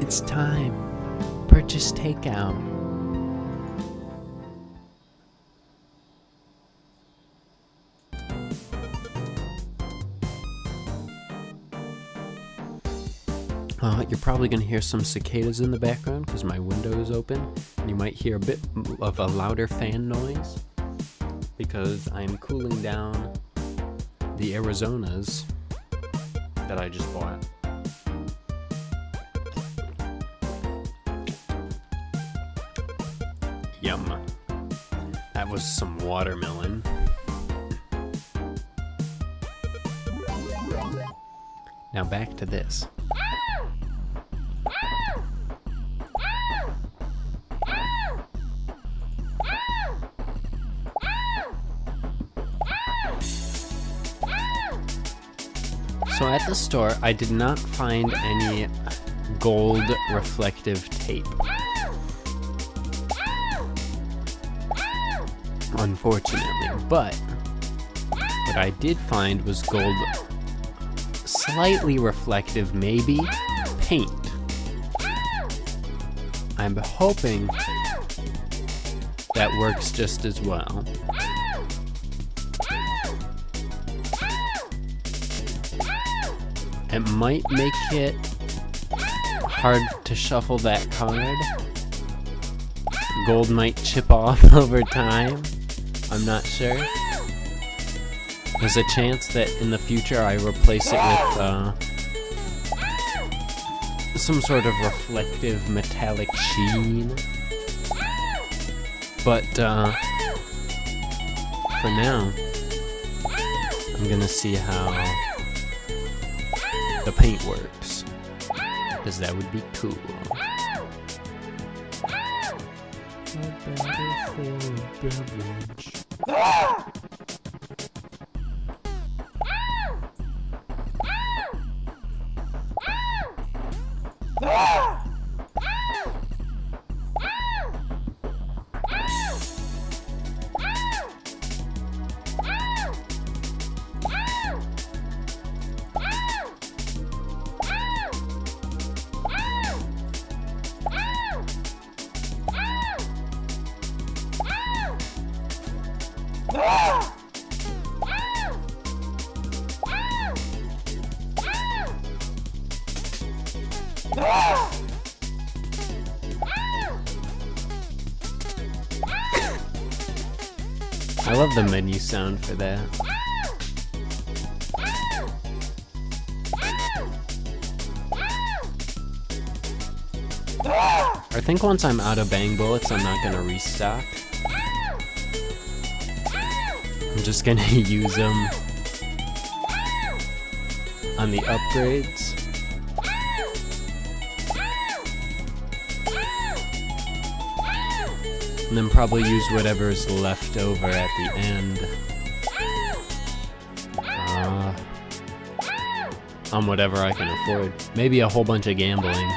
It's time. Purchase takeout. You're probably going to hear some cicadas in the background because my window is open. And you might hear a bit of a louder fan noise because I'm cooling down the Arizonas that I just bought. Yum. That was some watermelon. Now back to this. So at the store, I did not find any gold reflective tape. Unfortunately, but what I did find was gold slightly reflective, maybe, paint. I'm hoping that works just as well. It might make it hard to shuffle that card. Gold might chip off over time. I'm not sure. There's a chance that in the future I replace it with some sort of reflective metallic sheen. But for now, I'm gonna see how the paint works, because that would be cool. I love the menu sound for that. I think once I'm out of bang bullets, I'm not gonna restock. I'm just gonna use them on the upgrades. And then probably use whatever's left over at the end. On whatever I can afford. Maybe a whole bunch of gambling.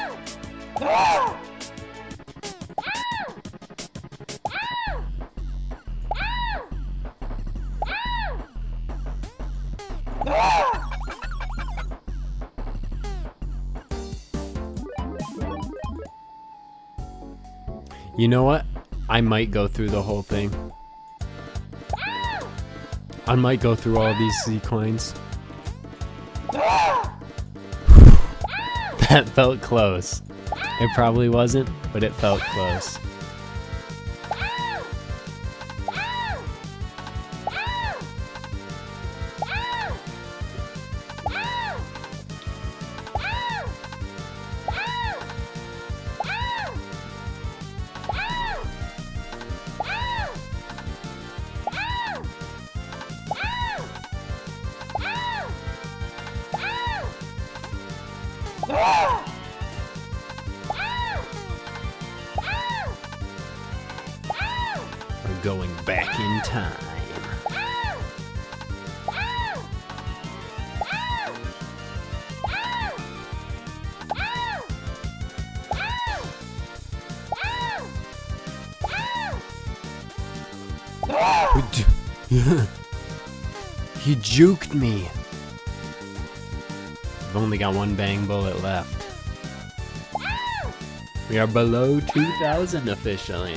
You know what? I might go through the whole thing. I might go through all these Z coins. That felt close. It probably wasn't, but it felt close. We're going back in time. He juked me. I've only got one bang bullet left. We are below 2,000 officially.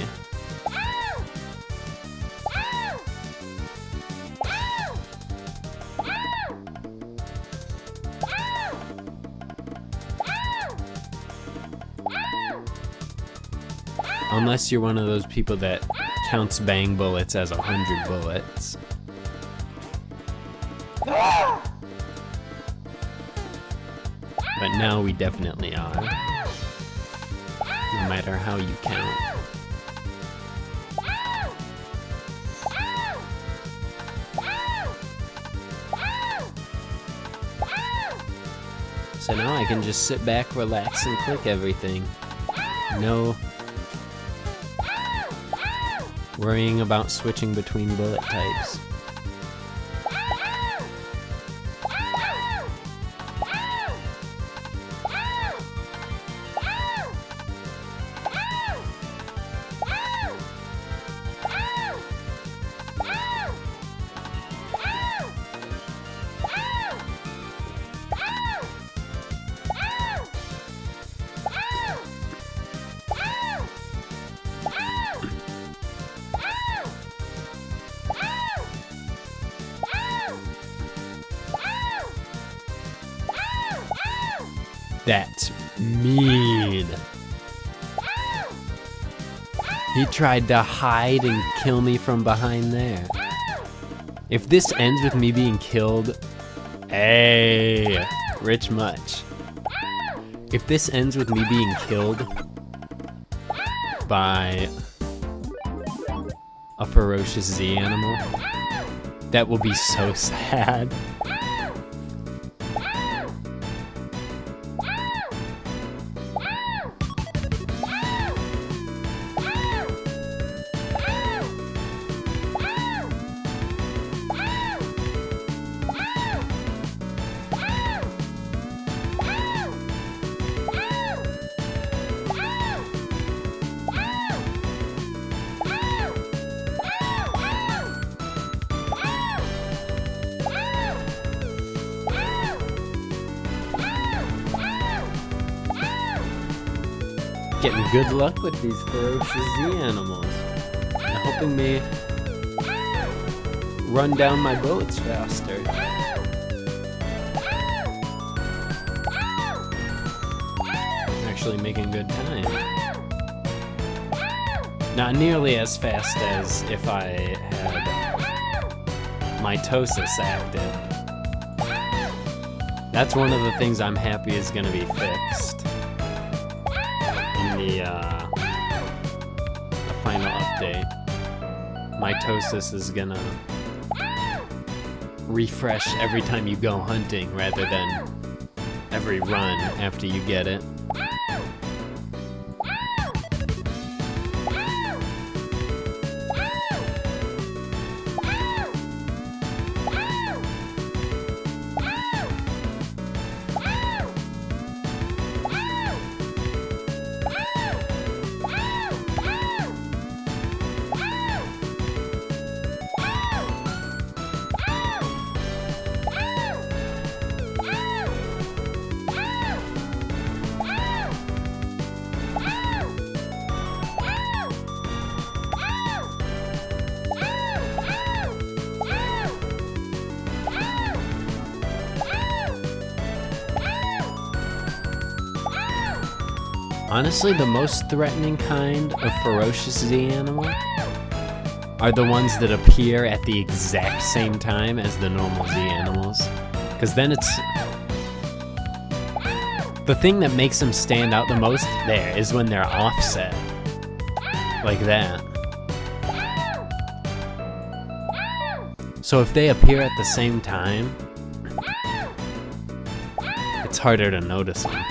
Unless you're one of those people that counts bang bullets as 100 bullets. But now we definitely are. No matter how you count. So now I can just sit back, relax, and click everything. No worrying about switching between bullet types. That's mean. He tried to hide and kill me from behind there. If this ends with me being killed, hey, Rich Much. If this ends with me being killed by a ferocious Z animal, that will be so sad. Getting good luck with these ferocious Z animals. They're helping me run down my bullets faster. I'm actually making good time. Not nearly as fast as if I had mitosis active. That's one of the things I'm happy is going to be fixed. The final update. Mitosis is gonna refresh every time you go hunting rather than every run after you get it. Honestly, the most threatening kind of ferocious Z animal are the ones that appear at the exact same time as the normal Z animals. Because then it's... the thing that makes them stand out the most there is when they're offset. Like that. So if they appear at the same time, it's harder to notice them.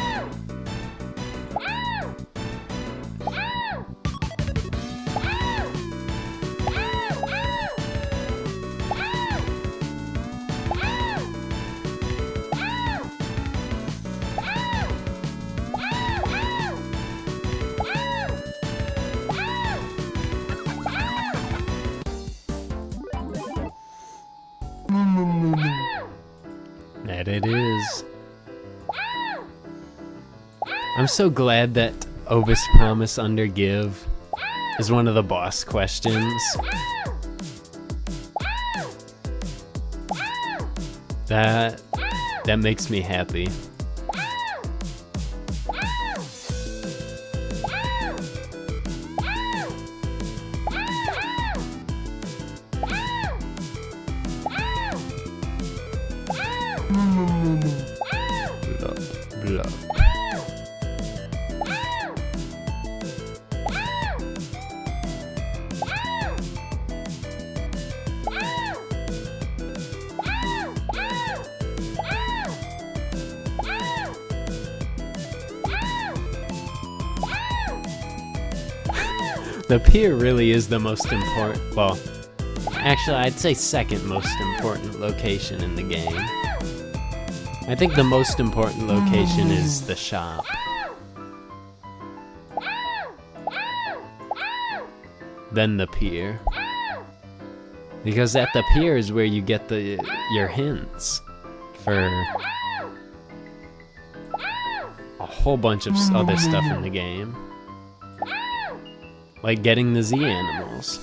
That it is. I'm so glad that Ovis promise under give is one of the boss questions. That makes me happy. Blah, blah. The pier really is the most important, well, actually I'd say second most important location in the game. I think the most important location is the shop. Then the pier. Because at the pier is where you get your hints for a whole bunch of other stuff in the game. Like getting the Z animals.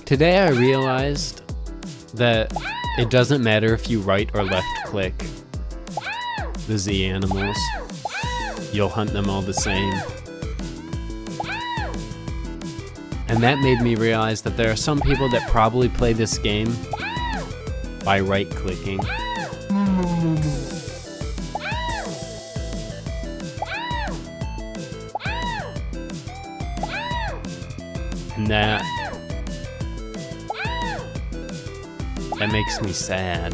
Today I realized that it doesn't matter if you right or left click the Z animals. You'll hunt them all the same. And that made me realize that there are some people that probably play this game by right clicking. And that makes me sad.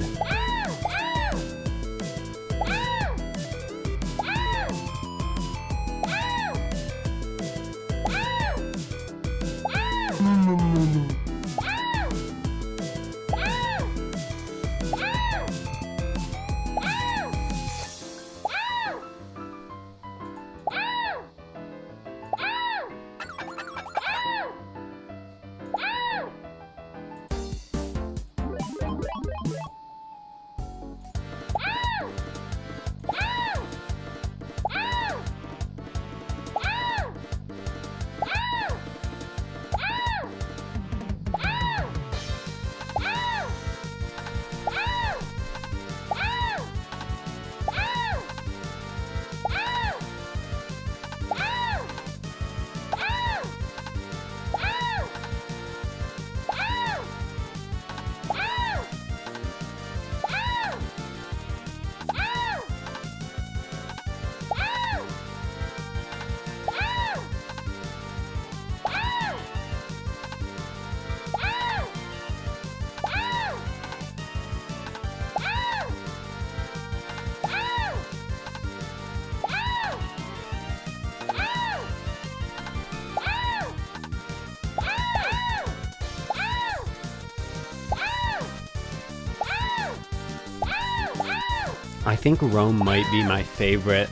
I think Rome might be my favorite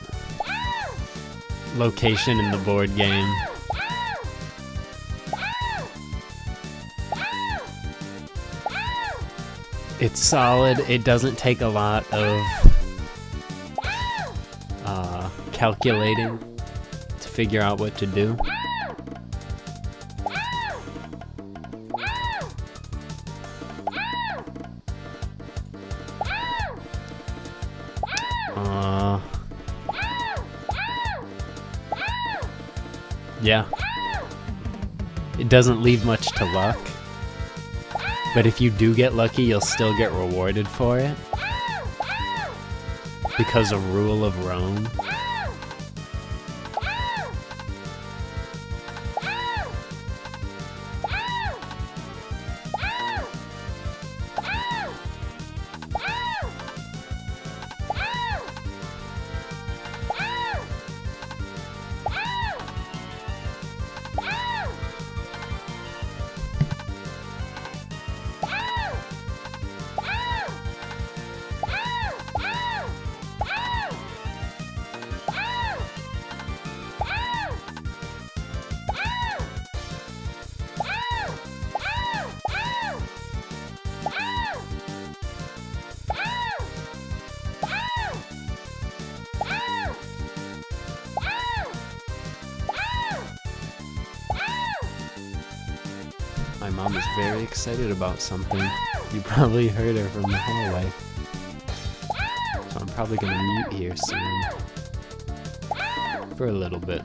location in the board game. It's solid. It doesn't take a lot of calculating to figure out what to do. Yeah. It doesn't leave much to luck. But if you do get lucky, you'll still get rewarded for it. Because of Rule of Rome. My mom is very excited about something. You probably heard her from the hallway. So I'm probably gonna mute here soon. For a little bit.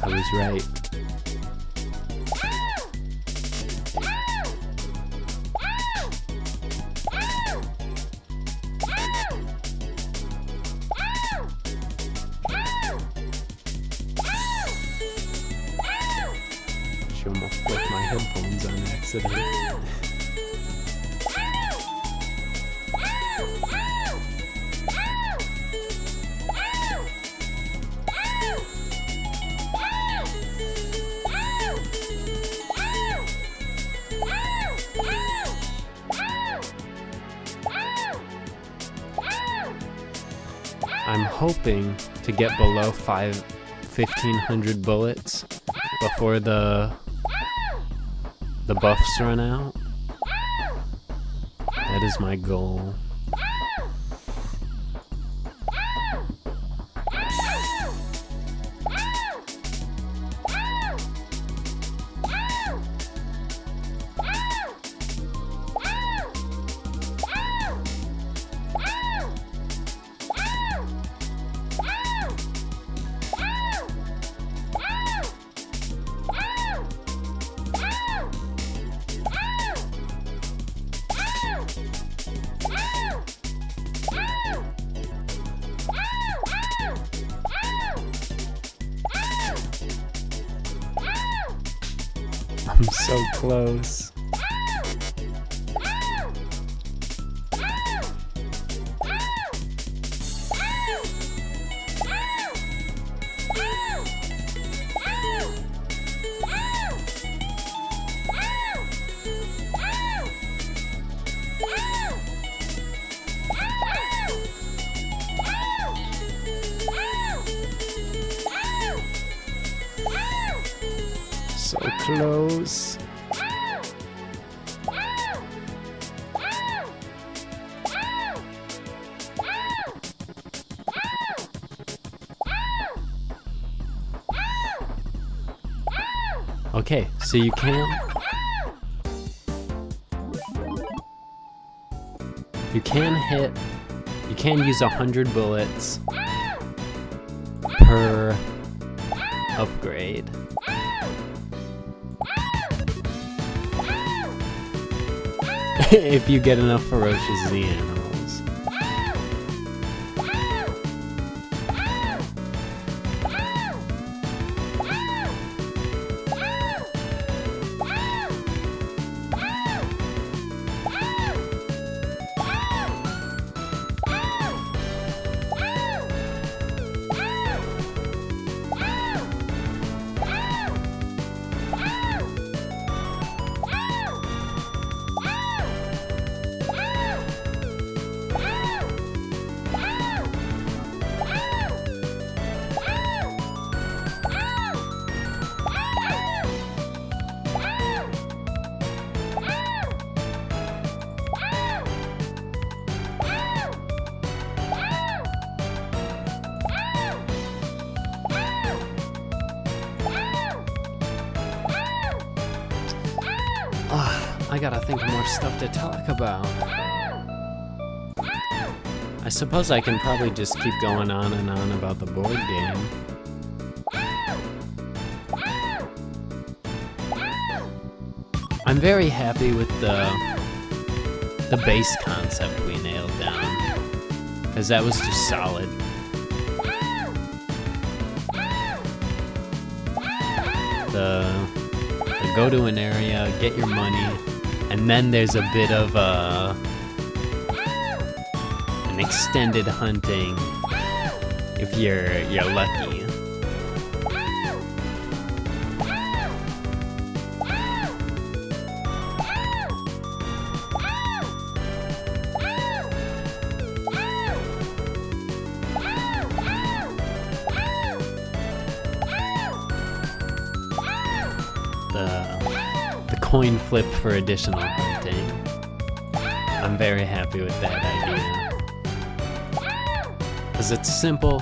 I was right. She almost broke my headphones on accident. I'm hoping to get below 1,500 bullets before the buffs run out. That is my goal. I'm so close. So close. Okay, so you can use 100 bullets per upgrade. If you get enough ferocious Z animals. I gotta think of more stuff to talk about. I suppose I can probably just keep going on and on about the board game. I'm very happy with the base concept we nailed down, because that was just solid. the go to an area, get your money, and then there's a bit of an extended hunting if you're lucky. The coin flip for additional hunting. I'm very happy with that idea. Because it's simple.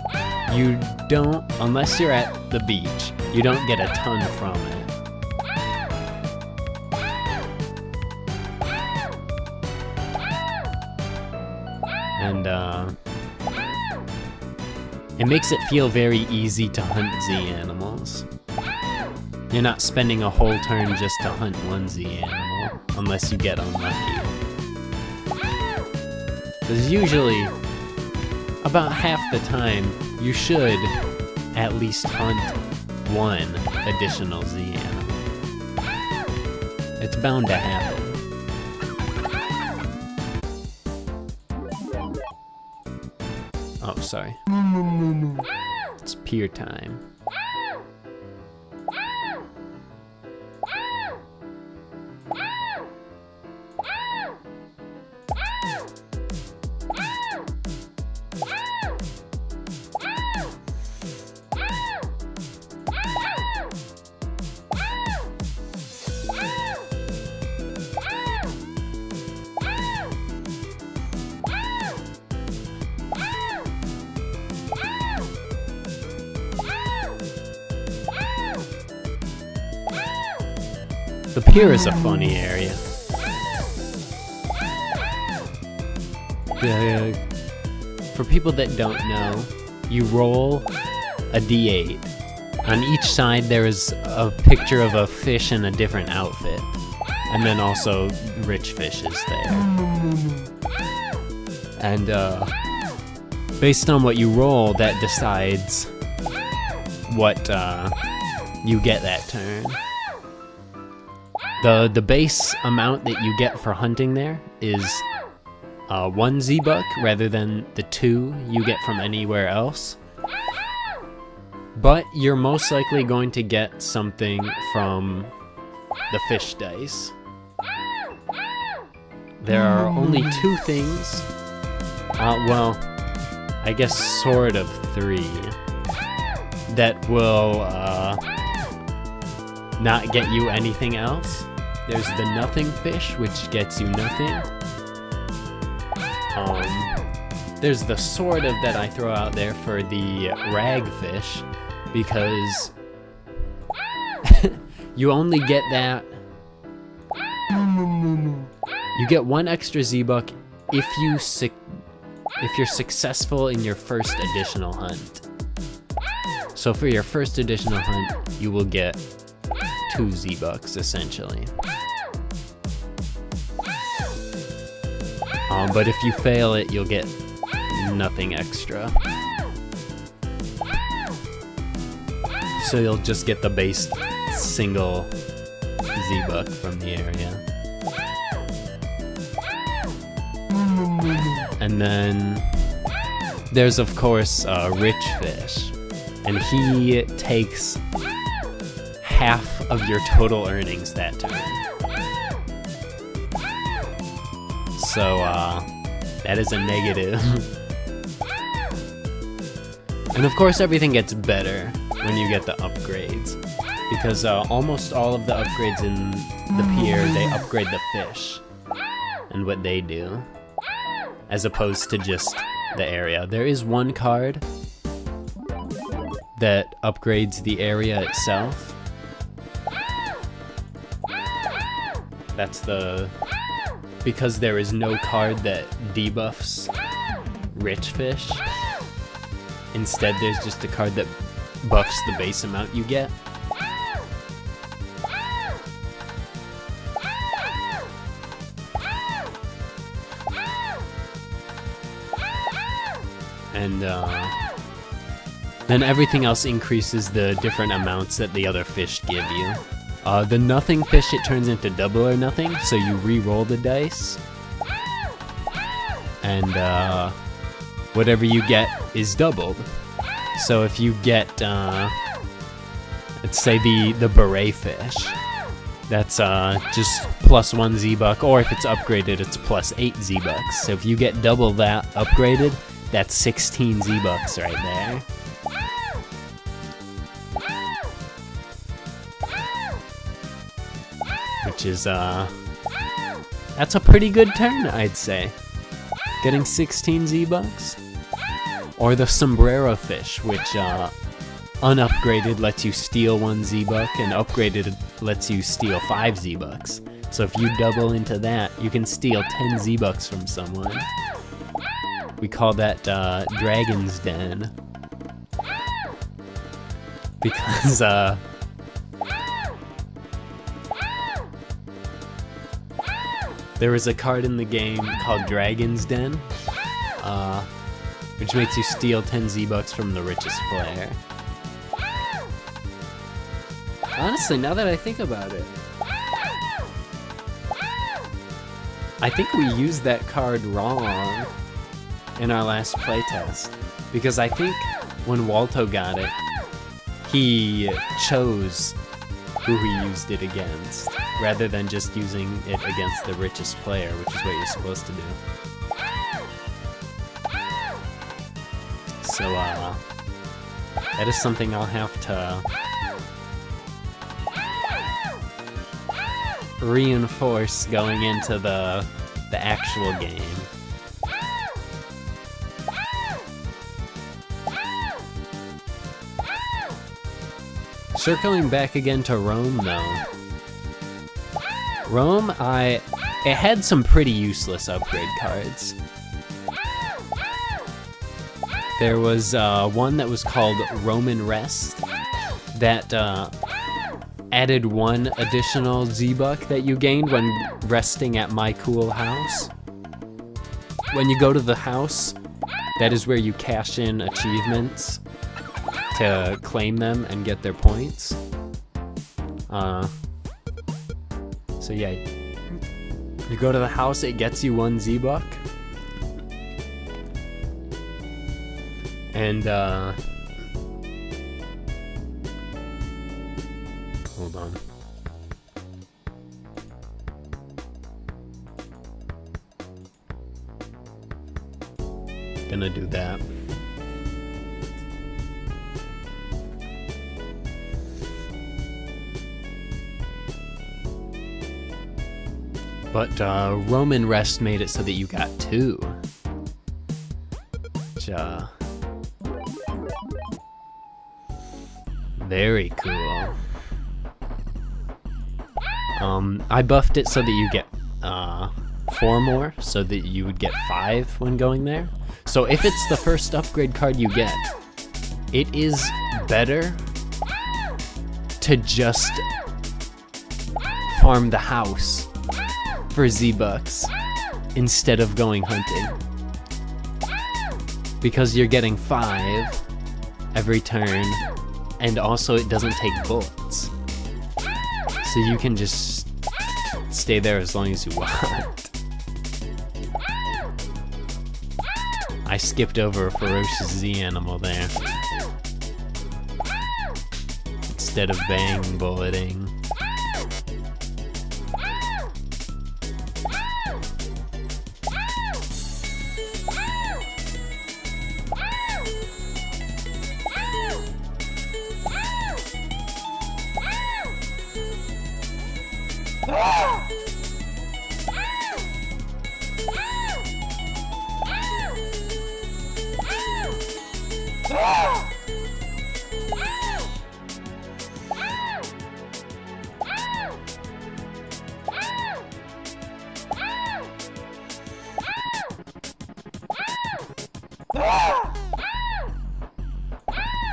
You don't, unless you're at the beach, you don't get a ton from it. And it makes it feel very easy to hunt Z animals. You're not spending a whole turn just to hunt one Z animal, unless you get unlucky. Because usually, about half the time, you should at least hunt one additional Z animal. It's bound to happen. Oh, sorry. It's pier time. The pier is a funny area. For people that don't know, you roll a d8. On each side there is a picture of a fish in a different outfit. And then also rich fish is there. And based on what you roll, that decides what you get that turn. The base amount that you get for hunting there is 1 Z-buck rather than the 2 you get from anywhere else. But you're most likely going to get something from the fish dice. There are only 2 things, well, I guess sort of 3, that will not get you anything else. There's the nothing fish, which gets you nothing. There's the sort of that I throw out there for the rag fish, because you only get that. You get 1 extra Z-buck if you're successful in your first additional hunt. So for your first additional hunt, you will get 2 Z-bucks essentially. But if you fail it, you'll get nothing extra. So you'll just get the base single Z-buck from the area. And then there's of course rich fish, and he takes half of your total earnings that turn. So that is a negative. And of course everything gets better when you get the upgrades, because almost all of the upgrades in the pier, they upgrade the fish and what they do, as opposed to just the area. There is 1 card that upgrades the area itself. That's because there is no card that debuffs rich fish. Instead, there's just a card that buffs the base amount you get. And Then everything else increases the different amounts that the other fish give you. The nothing fish, it turns into double or nothing, so you re-roll the dice. And whatever you get is doubled. So if you get, let's say the beret fish, that's just plus 1 Z-Buck, or if it's upgraded, it's plus 8 Z-Bucks. So if you get double that upgraded, that's 16 Z-Bucks right there. Which is, that's a pretty good turn, I'd say. Getting 16 Z-Bucks. Or the sombrero fish, which, unupgraded lets you steal 1 Z-Buck, and upgraded lets you steal 5 Z-Bucks. So if you double into that, you can steal 10 Z-Bucks from someone. We call that, Dragon's Den. Because, there was a card in the game called Dragon's Den, which makes you steal 10 Z-Bucks from the richest player. Honestly, now that I think about it, I think we used that card wrong in our last playtest. Because I think when Walto got it, he chose who he used it against, rather than just using it against the richest player, which is what you're supposed to do. So, that is something I'll have to reinforce going into the actual game. Circling back again to Rome, though. Rome, it had some pretty useless upgrade cards. There was one that was called Roman Rest that added 1 additional Z-Buck that you gained when resting at My Cool House. When you go to the house, that is where you cash in achievements to claim them and get their points. So yeah, you go to the house, it gets you 1 Z-Buck. And, hold on. Gonna do that. But Roman Rest made it so that you got 2. Which, very cool. I buffed it so that you get 4 more, so that you would get 5 when going there. So if it's the first upgrade card you get, it is better to just farm the house for Z-Bucks instead of going hunting. Because you're getting 5 every turn, and also it doesn't take bullets. So you can just stay there as long as you want. I skipped over a ferocious Z animal there, instead of bang bulleting.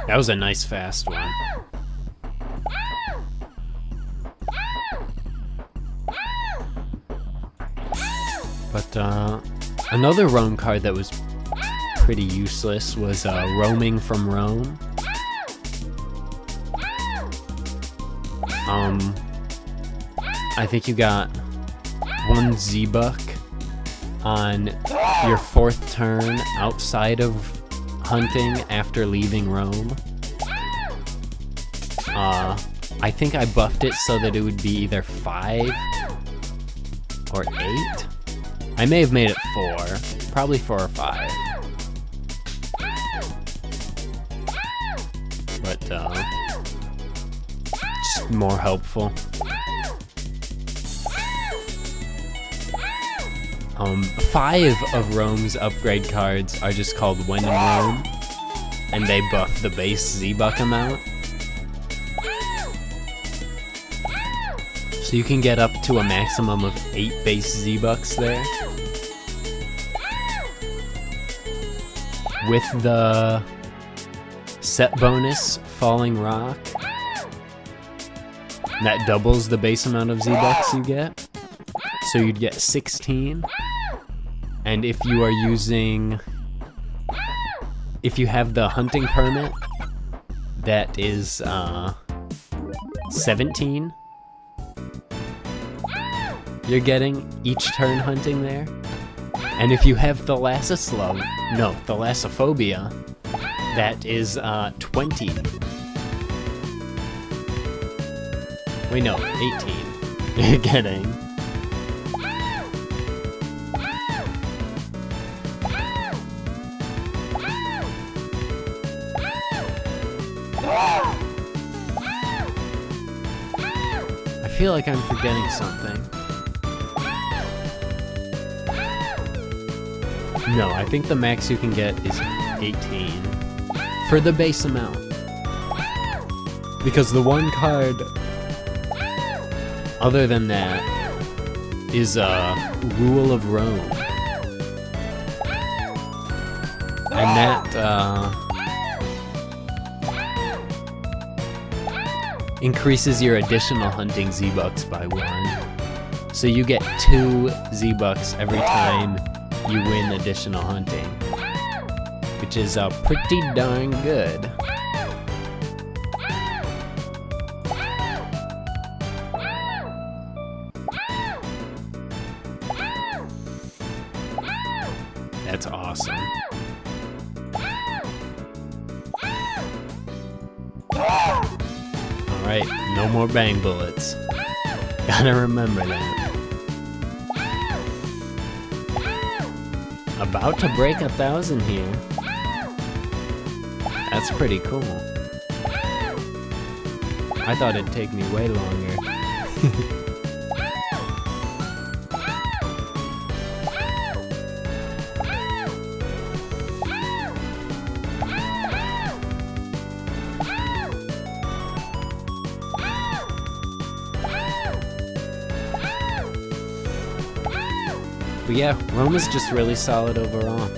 That was a nice fast one. But another Rome card that was pretty useless was Roaming from Rome. I think you got 1 Z-Buck on your 4th turn outside of hunting after leaving Rome. I think I buffed it so that it would be either 5 or 8. I may have made it 4, probably 4 or 5. But, just more helpful. 5 of Rome's upgrade cards are just called When in Rome, and they buff the base Z-Buck amount. So you can get up to a maximum of 8 base Z-Bucks there. With the set bonus, Falling Rock, that doubles the base amount of Z-Bucks you get. So you'd get 16. And if you are using... if you have the hunting permit, that is 17. You're getting each turn hunting there. And if you have Thalassophobia, that is 20. Wait, no, 18. You're getting. I feel like I'm forgetting something. No, I think the max you can get is 18 for the base amount. Because the one card other than that is Rule of Rome. And that increases your additional hunting Z-Bucks by 1. So you get 2 Z-Bucks every time you win additional hunting, which is pretty darn good. That's awesome. Alright, no more bang bullets. Gotta remember that. About to break 1,000 here. That's pretty cool. I thought it'd take me way longer. But yeah, Rome is just really solid overall.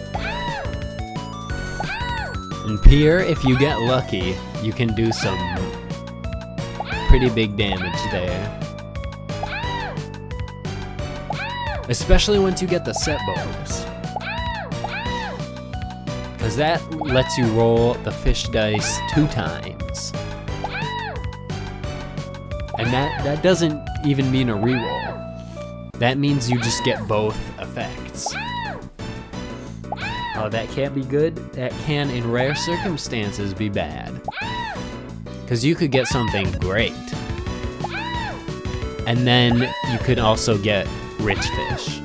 And Pier, if you get lucky, you can do some pretty big damage there. Especially once you get the set bonus. Because that lets you roll the fish dice 2 times. And that doesn't even mean a reroll. That means you just get both effects. Oh, that can't be good. That can, in rare circumstances, be bad. Because you could get something great. And then you could also get rich fish.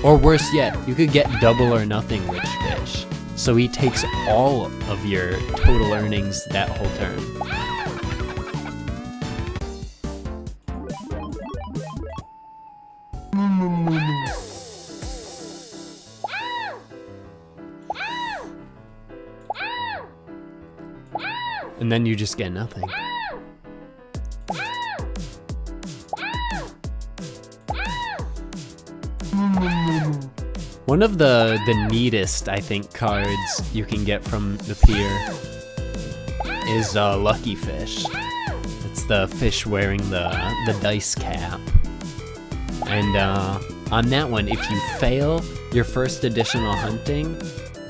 Or worse yet, you could get double or nothing rich fish. So he takes all of your total earnings that whole turn. And then you just get nothing. One of the neatest, I think, cards you can get from the pier is Lucky Fish. It's the fish wearing the dice cap. And on that one, if you fail your first additional hunting,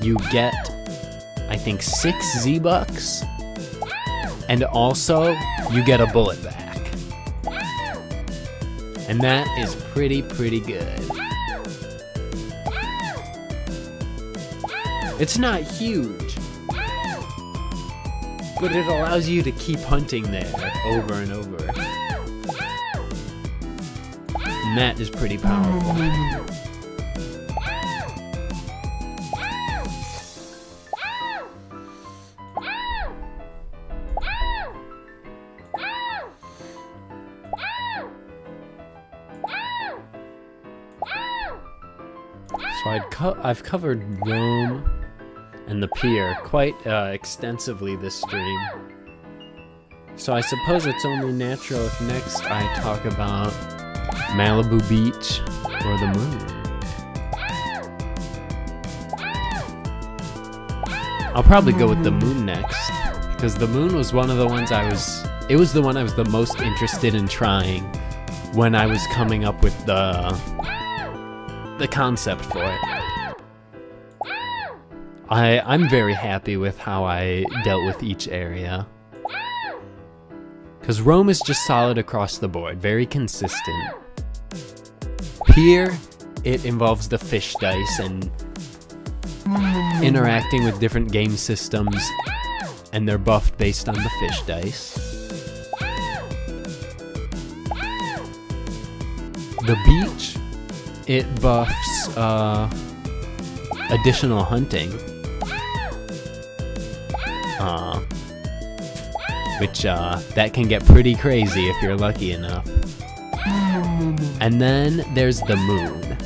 you get, I think, 6 Z-Bucks. And also, you get a bullet back. And that is pretty good. It's not huge, but it allows you to keep hunting there over and over. And that is pretty powerful. So I've covered Rome and the pier quite extensively this stream. So I suppose it's only natural if next I talk about Malibu Beach or the moon. I'll probably go with the moon next, because the moon was one of the ones it was the one I was the most interested in trying when I was coming up with the concept for it. I'm very happy with how I dealt with each area. Because Rome is just solid across the board, very consistent. Pier, it involves the fish dice and interacting with different game systems, and they're buffed based on the fish dice. The beach, it buffs additional hunting. Which that can get pretty crazy if you're lucky enough. And then there's the moon.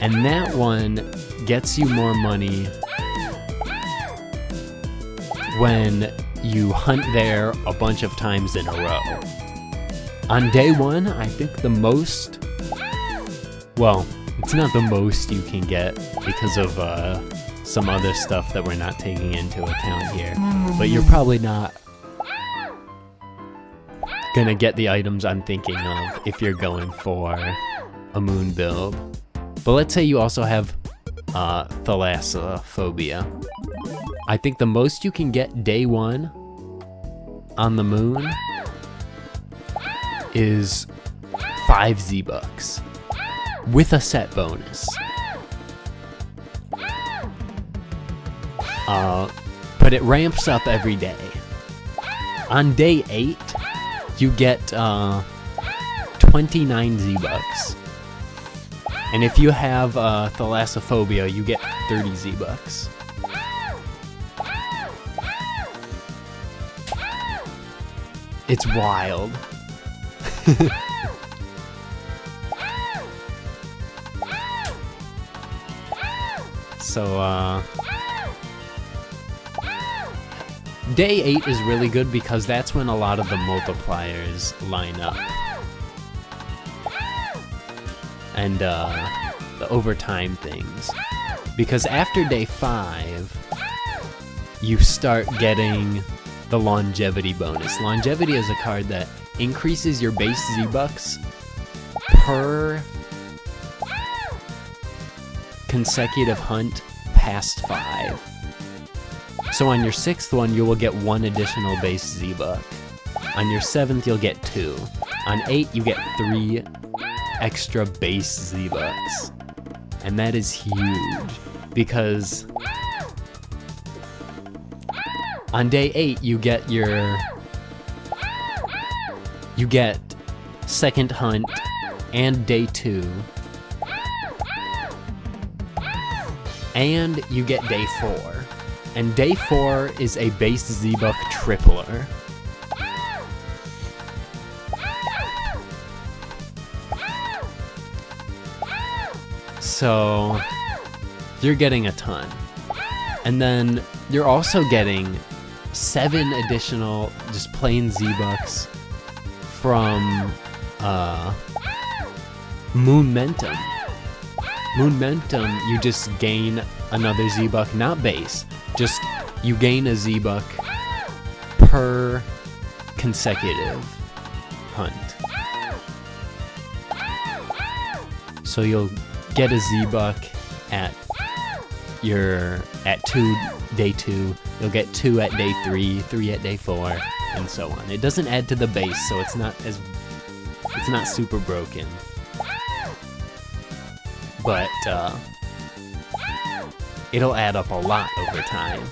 And that one gets you more money when you hunt there a bunch of times in a row. On day one, I think the most... Well, it's not the most you can get because of some other stuff that we're not taking into account here. But you're probably not gonna get the items I'm thinking of if you're going for a moon build. But let's say you also have thalassophobia. I think the most you can get day one on the moon is 5 Z-Bucks with a set bonus. But it ramps up every day. On day 8, you get 29 Z-Bucks. And if you have thalassophobia, you get 30 Z-Bucks. It's wild. So, day 8 is really good because that's when a lot of the multipliers line up. And the overtime things. Because after day 5, you start getting the longevity bonus. Longevity is a card that increases your base Z-Bucks per consecutive hunt past 5. So on your 6th one, you will get 1 additional base Z-Buck. On your 7th, you'll get 2. On 8, you get 3 extra base Z-Bucks. And that is huge, because on day 8, you get second hunt and day 2. And you get day 4. And day 4 is a base Z-Buck tripler. So you're getting a ton. And then you're also getting 7 additional just plain Z-Bucks from Moonmentum. Moonmentum, you just gain another Z-Buck, not base. Just you gain a Z-Buck per consecutive hunt. So you'll get a Z-Buck at day 2, you'll get 2 at day 3, 3 at day 4, and so on. It doesn't add to the base, so it's not super broken. But it'll add up a lot over time.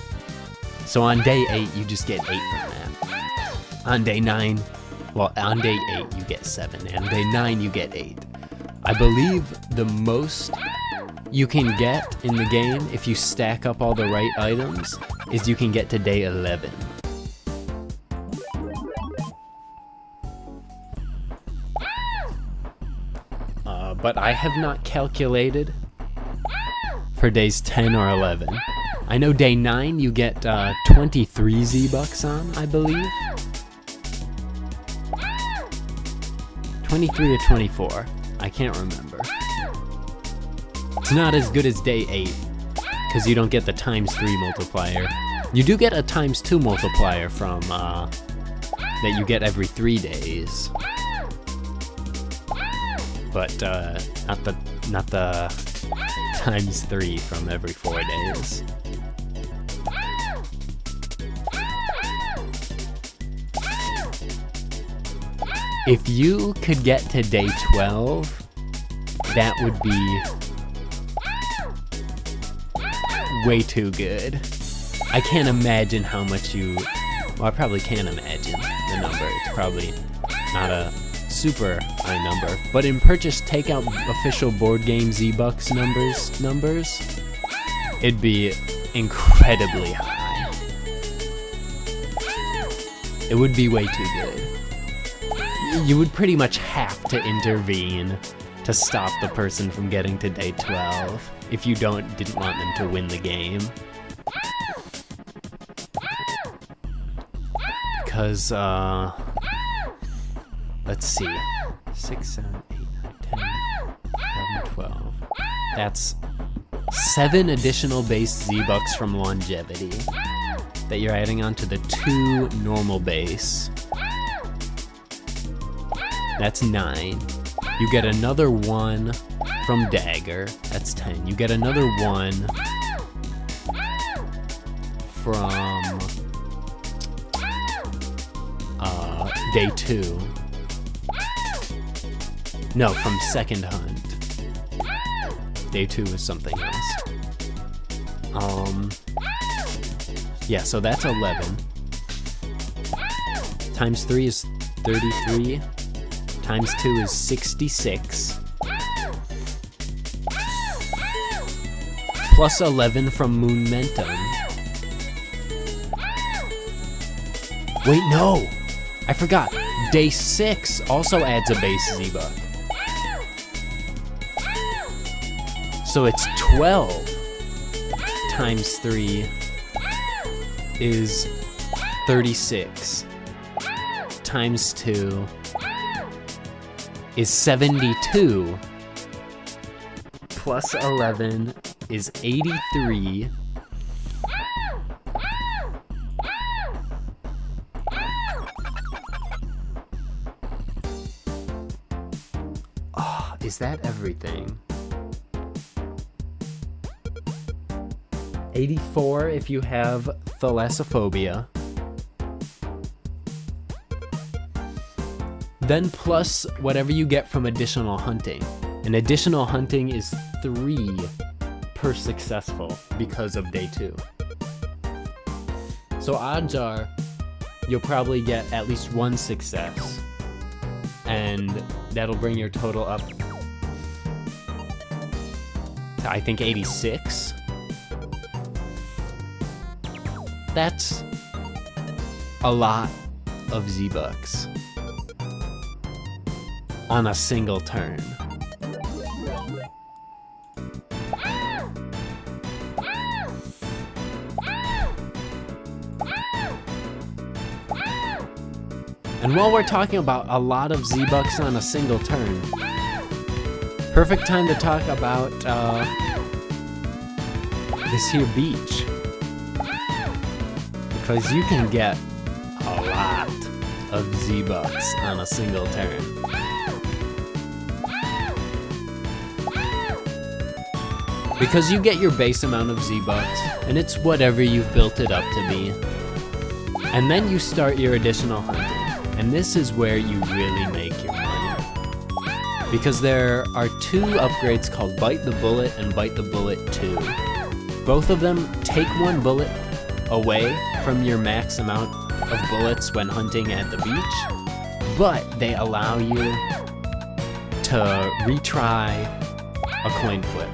So on day 8, you just get 8 from that. On day 9, well, on day 8, you get 7, and day 9, you get 8. I believe the most you can get in the game, if you stack up all the right items, is you can get to day 11. But I have not calculated for days 10 or 11. I know day 9 you get 23 Z-Bucks on, I believe. 23 or 24. I can't remember. It's not as good as day 8, because you don't get the ×3 multiplier. You do get a ×2 multiplier from, that you get every 3 days. But, not the ×3 from every 4 days. If you could get to day 12, that would be way too good. I can't imagine how much you... Well, I probably can imagine the number. It's probably not a super high number. But in purchase takeout official board game Z-Bucks numbers, it'd be incredibly high. It would be way too good. You would pretty much have to intervene to stop the person from getting to day 12 if you didn't want them to win the game. Because, let's see, 6, 7, 8, 9, 10, 11, 12. That's 7 additional base Z-Bucks from longevity that you're adding onto the 2 normal base. That's 9. You get another 1 from Dagger. That's 10. You get another 1 from day 2. No, from Second Hunt. Day 2 is something else. Yeah, so that's 11. ×3 is 33. ×2 is 66. Plus 11 from Moonmentum. Wait, no! I forgot. Day 6 also adds a base Z-Buck. So it's 12 ×3 is 36. ×2 is 72. Plus 11 is 83. Oh, is that everything? 84 if you have thalassophobia. Then plus whatever you get from additional hunting. And additional hunting is 3 per successful because of day 2. So odds are you'll probably get at least 1 success. And that'll bring your total up to, I think, 86. That's a lot of Z-Bucks on a single turn. And while we're talking about a lot of Z-Bucks on a single turn, perfect time to talk about this here beach. Because you can get a lot of Z-Bucks on a single turn. Because you get your base amount of Z-Bucks, and it's whatever you've built it up to be. And then you start your additional hunting. And this is where you really make your money. Because there are 2 upgrades called Bite the Bullet and Bite the Bullet 2. Both of them take 1 bullet away from your max amount of bullets when hunting at the beach, but they allow you to retry a coin flip.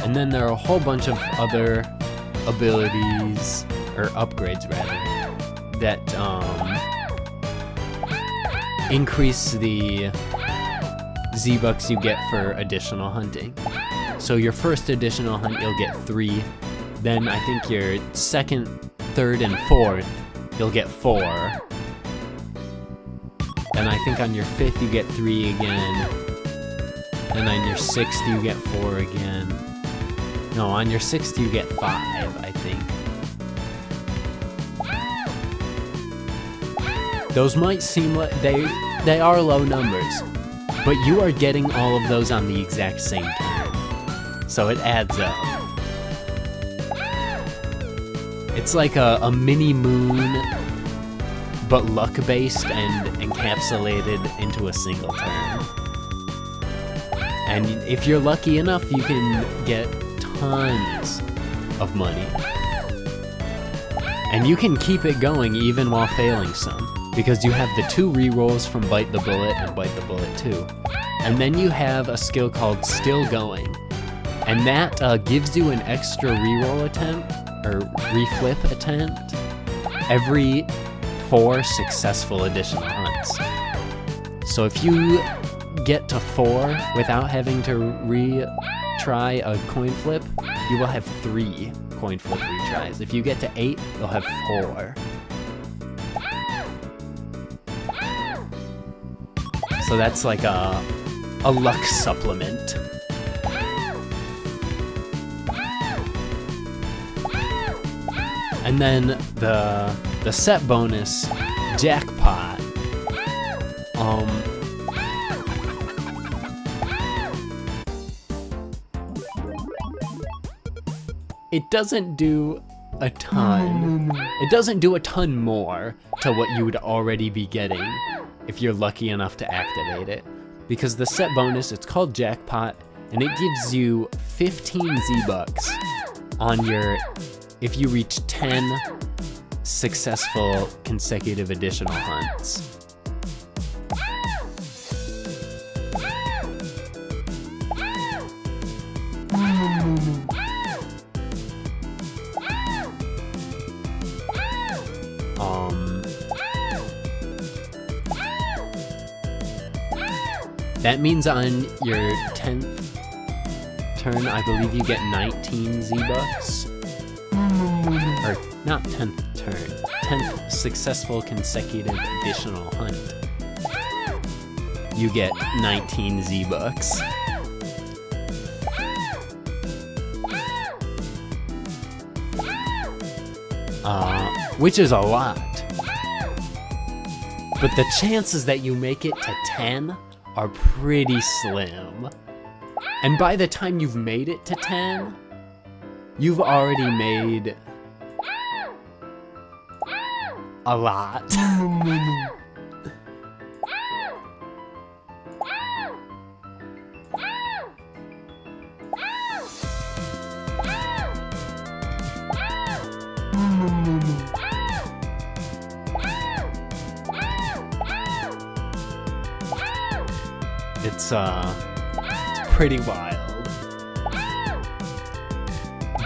And then there are a whole bunch of other abilities, or upgrades rather, that increase the Z-Bucks you get for additional hunting. So your first additional hunt, you'll get 3. Then I think your second, third, and fourth, you'll get 4. Then I think on your 5th, you get 3 again. Then on your 6th, you get 4 again. No, on your 6th, you get 5, I think. Those might seem like they are low numbers, but you are getting all of those on the exact same time. So it adds up. It's like a mini moon, but luck-based and encapsulated into a single turn. And if you're lucky enough, you can get tons of money. And you can keep it going even while failing some, because you have the 2 rerolls from Bite the Bullet and Bite the Bullet 2. And then you have a skill called Still Going, and that gives you an extra reroll attempt, or reflip attempt, every 4 successful additional hunts. So if you get to 4 without having to retry a coin flip, you will have 3 coin flip retries. If you get to 8, you'll have 4. So that's like a luck supplement. And then the set bonus, Jackpot. It doesn't do a ton. It doesn't do a ton more to what you would already be getting if you're lucky enough to activate it. Because the set bonus, it's called Jackpot, and it gives you 15 Z-Bucks on your, if you reach 10 successful consecutive additional hunts. That means on your 10th turn, I believe you get 19 Z-Bucks. Or, not 10th turn, 10th successful consecutive additional hunt. You get 19 Z-Bucks. Which is a lot. But the chances that you make it to 10 are pretty slim. And by the time you've made it to 10, you've already made a lot. It's pretty wild.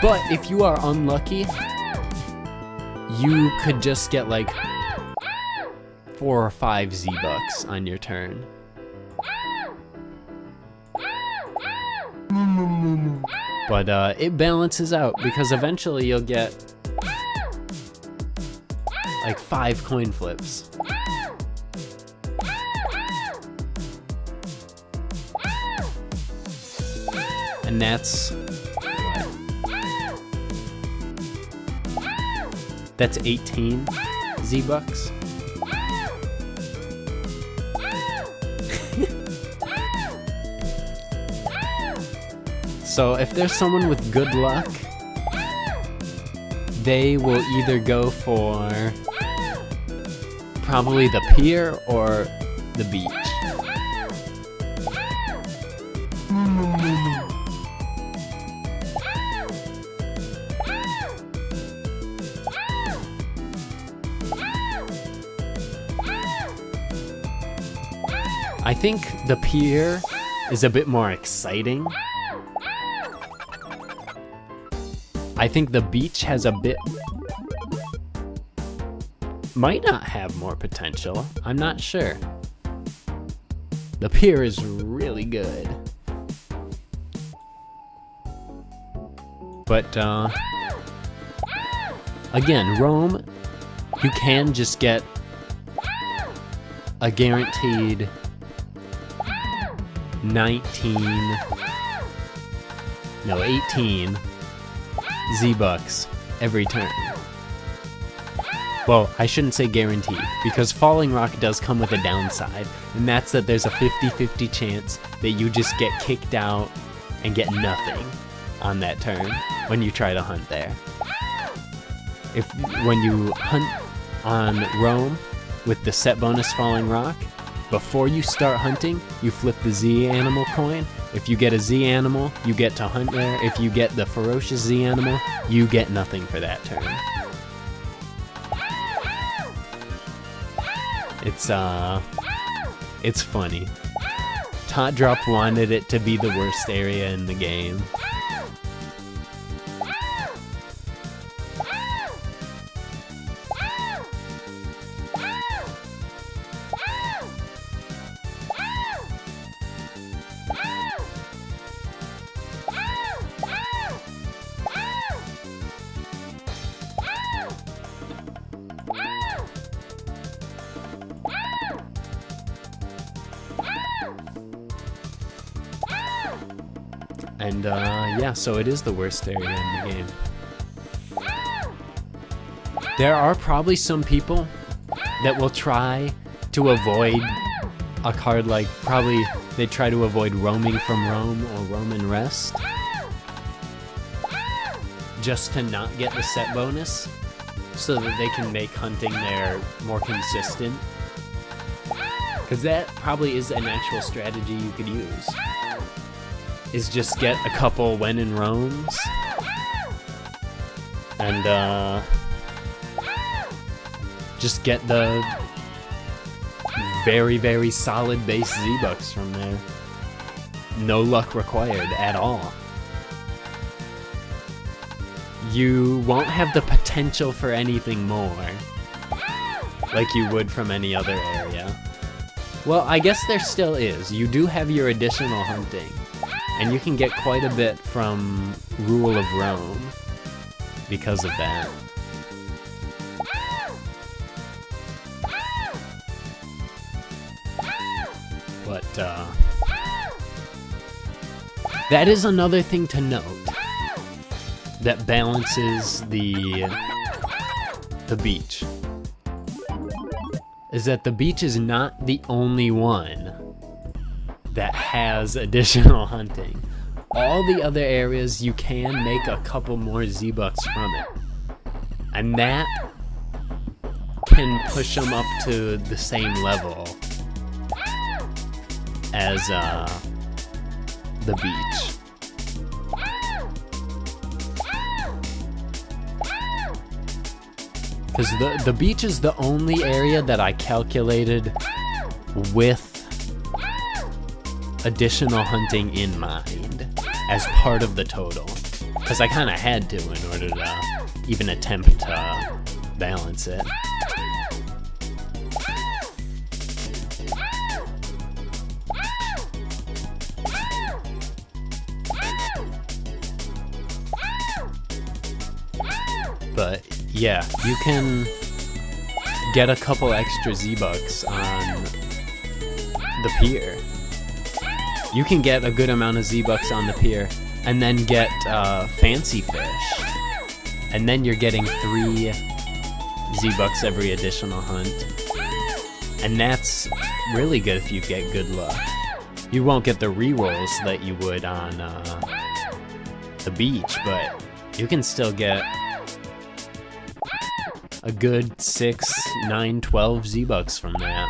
But if you are unlucky, you could just get like 4 or 5 Z-Bucks on your turn. But it balances out, because eventually you'll get like 5 coin flips. And that's 18 Z-Bucks. So if there's someone with good luck, they will either go for probably the pier or the beach. I think the pier is a bit more exciting. I think the beach has a bit... might not have more potential. I'm not sure. The pier is really good. But, again, Rome, you can just get a guaranteed 18 Z-Bucks every turn. Well, I shouldn't say guaranteed, because Falling Rock does come with a downside, and that's that there's a 50-50 chance that you just get kicked out and get nothing on that turn when you try to hunt there. When you hunt on Rome with the set bonus Falling Rock, before you start hunting, you flip the Z animal coin. If you get a Z animal, you get to hunt there. If you get the ferocious Z animal, you get nothing for that turn. It's funny. Tot Drop wanted it to be the worst area in the game. And yeah, so it is the worst area in the game. There are probably some people that will try to avoid a card like, probably they try to avoid roaming from Rome or Roam and Rest, just to not get the set bonus, so that they can make hunting there more consistent. Because that probably is an actual strategy you could use. Is just get a couple when in roams, and just get the very, very solid base Z-Bucks from there. No luck required at all. You won't have the potential for anything more, like you would from any other area. Well, I guess there still is. You do have your additional hunting. And you can get quite a bit from Rule of Rome because of that. But, that is another thing to note that balances the beach. Is that the beach is not the only one that has additional hunting. All the other areas you can make a couple more Z-Bucks from it. And that can push them up to the same level as the beach. Because the beach is the only area that I calculated with additional hunting in mind as part of the total, because I kind of had to in order to even attempt to balance it. But yeah, you can get a couple extra Z-Bucks on the pier. You can get a good amount of Z-Bucks on the pier, and then get Fancy Fish. And then you're getting 3 Z-Bucks every additional hunt. And that's really good if you get good luck. You won't get the rerolls that you would on the beach, but you can still get a good 6, 9, 12 Z-Bucks from that.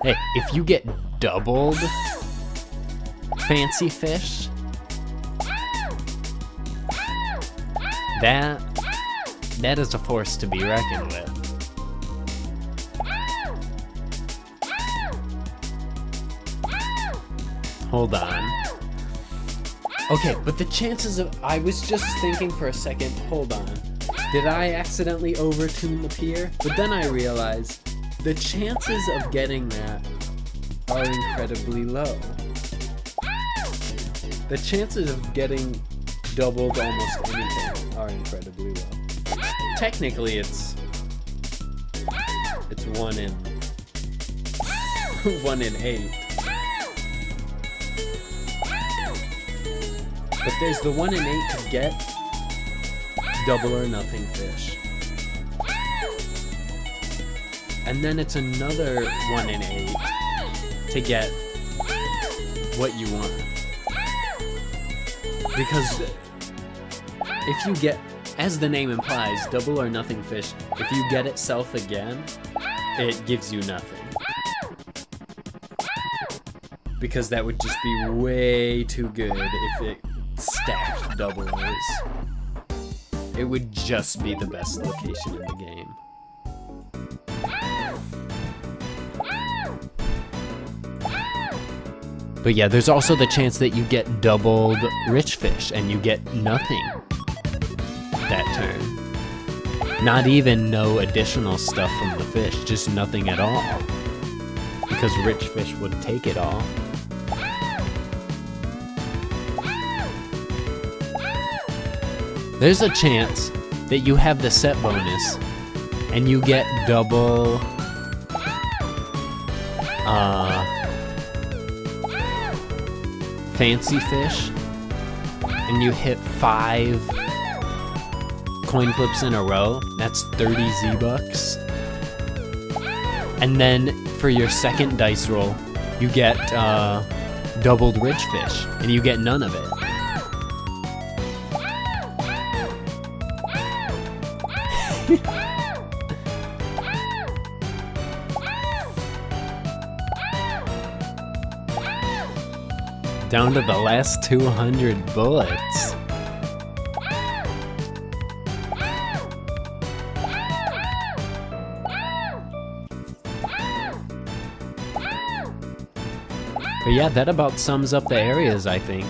Hey, if you get doubled fancy fish, that is a force to be reckoned with. Hold on. Okay, but the chances of... I was just thinking for a second, hold on. Did I accidentally overtune the pier? But then I realized the chances of getting that are incredibly low. The chances of getting doubled almost anything are incredibly low. Technically, it's 1 in 1 in 8. But there's the 1 in 8 to get double or nothing fish. And then it's another 1 in 8 to get what you want. Because if you get, as the name implies, double or nothing fish, if you get itself again, it gives you nothing. Because that would just be way too good if it stacked doubles. It would just be the best location in the game. But yeah, there's also the chance that you get doubled rich fish and you get nothing that turn. Not even no additional stuff from the fish, just nothing at all. Because rich fish would take it all. There's a chance that you have the set bonus and you get double fancy fish and you hit 5 coin flips in a row. That's 30 Z-Bucks. And then for your second dice roll, you get doubled rich fish and you get none of it. Down to the last 200 bullets. But yeah, that about sums up the areas, I think.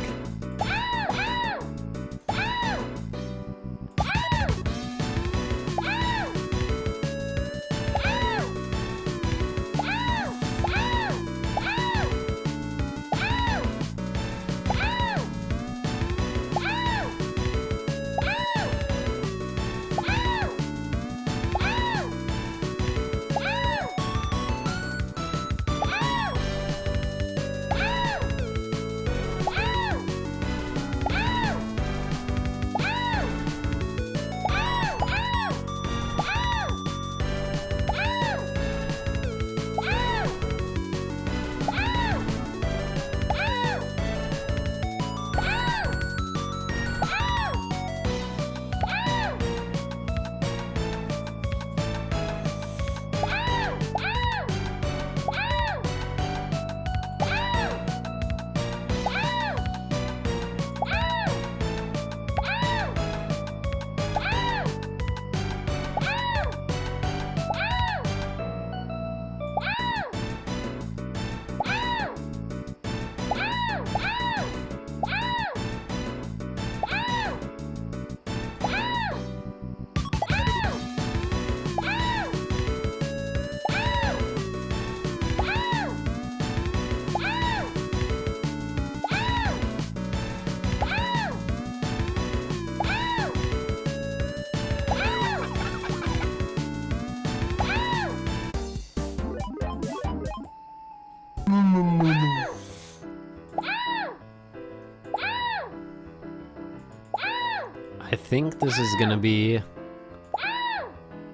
I think this is gonna be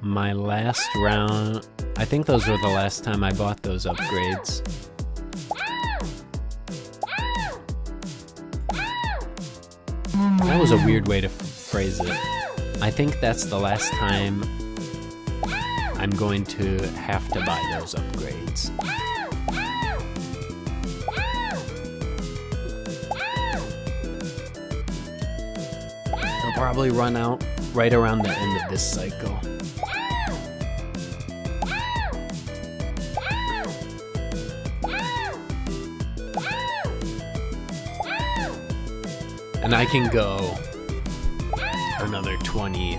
my last round. I think those were the last time I bought those upgrades. That was a weird way to phrase it. I think that's the last time I'm going to have to buy those upgrades. They'll probably run out right around the end of this cycle. And I can go another 20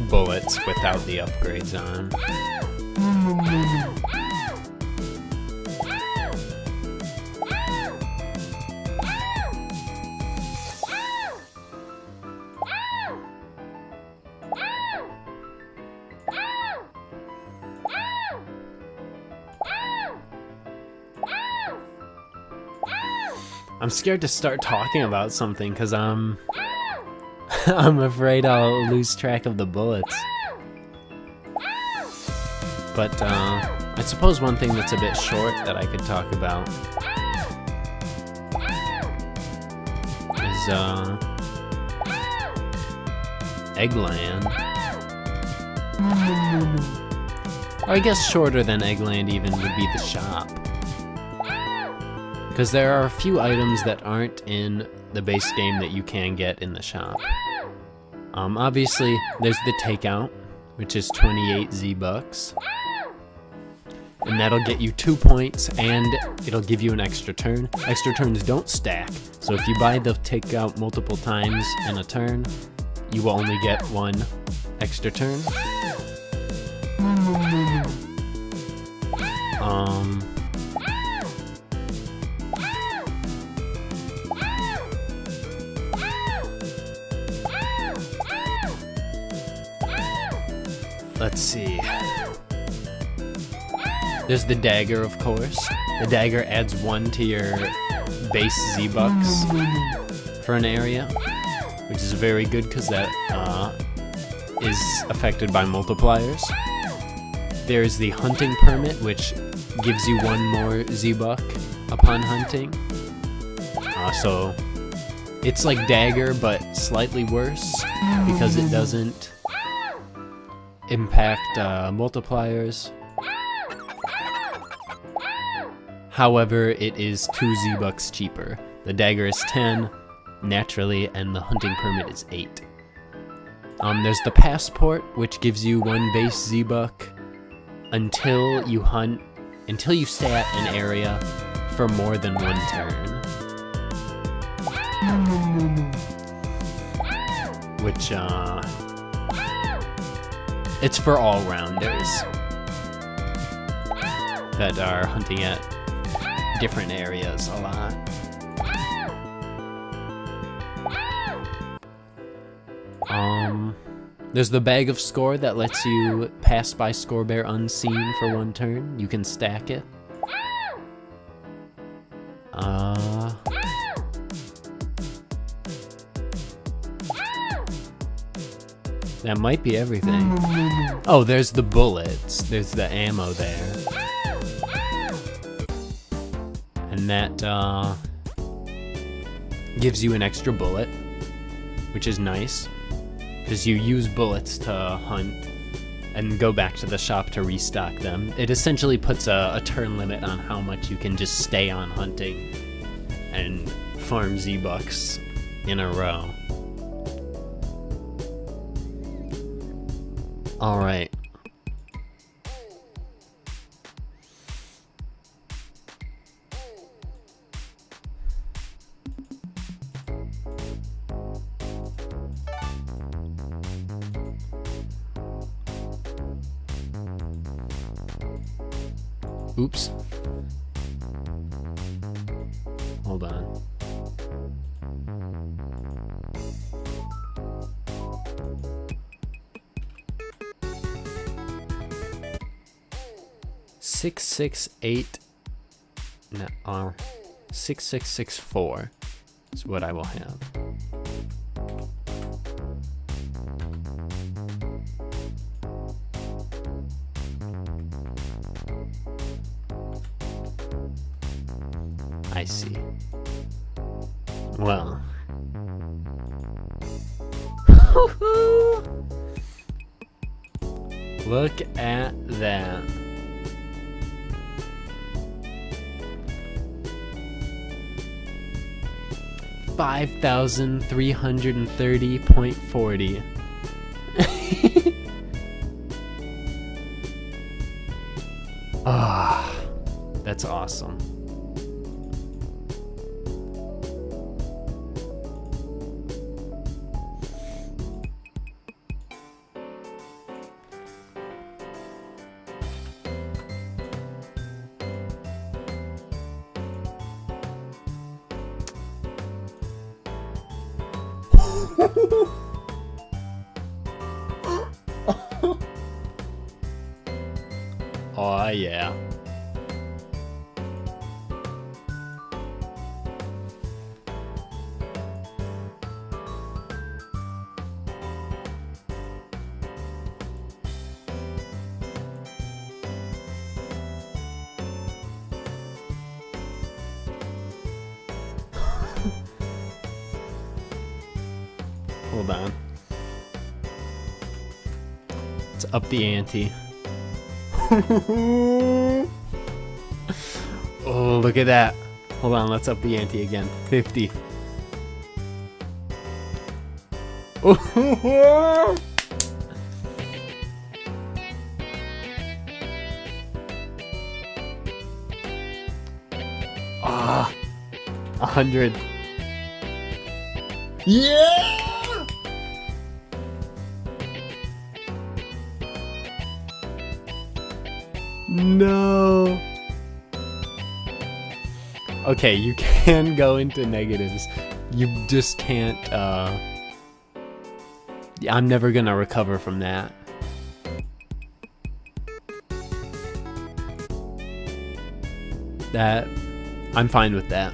bullets without the upgrades on. I'm scared to start talking about something because I'm afraid I'll lose track of the bullets. But I suppose one thing that's a bit short that I could talk about is Eggland. Or I guess shorter than Eggland even would be the shop. Because there are a few items that aren't in the base game that you can get in the shop. Obviously, there's the takeout, which is 28 Z-Bucks. And that'll get you 2 points, and it'll give you an extra turn. Extra turns don't stack, so if you buy the takeout multiple times in a turn, you will only get 1 extra turn. Let's see. There's the dagger, of course. The dagger adds 1 to your base Z-Bucks for an area, which is very good because that is affected by multipliers. There's the hunting permit, which gives you 1 more Z-Buck upon hunting. So it's like dagger, but slightly worse because it doesn't impact multipliers. However, it is 2 Z-Bucks cheaper. The dagger is 10, naturally, and the hunting permit is 8. There's the passport, which gives you 1 base Z-Buck until you stay at an area for more than 1 turn. Which, it's for all-rounders that are hunting at different areas a lot. There's the bag of score that lets you pass by Score Bear unseen for 1 turn. You can stack it. That might be everything. Oh, there's the bullets. There's the ammo there. And that gives you an extra bullet, which is nice, because you use bullets to hunt and go back to the shop to restock them. It essentially puts a turn limit on how much you can just stay on hunting and farm Z-Bucks in a row. Alright. Oops. Hold on. Six, 6664 is what I will have. I see. Well, Look at that. $5,330.40. Ah, that's awesome. Oh yeah. Hold on. Let's up the ante. Oh, look at that. Hold on, let's up the ante again. 50. Ah, 100. Yeah! No. Okay, you can go into negatives. You just can't, I'm never gonna recover from that. I'm fine with that.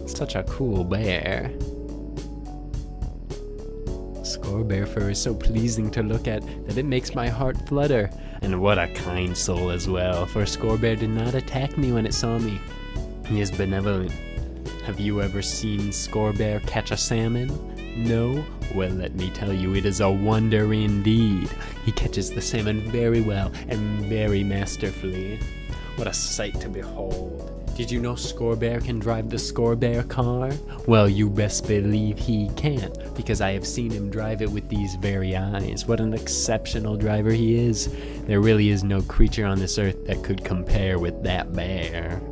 Such a cool bear. Score bear fur is so pleasing to look at that it makes my heart flutter. And what a kind soul as well, for Score bear did not attack me when it saw me. He is benevolent. Have you ever seen Score bear catch a salmon? No? Well, let me tell you, it is a wonder indeed. He catches the salmon very well and very masterfully. What a sight to behold. Did you know Score bear can drive the Score bear car? Well, you best believe he can't, because I have seen him drive it with these very eyes. What an exceptional driver he is. There really is no creature on this earth that could compare with that bear.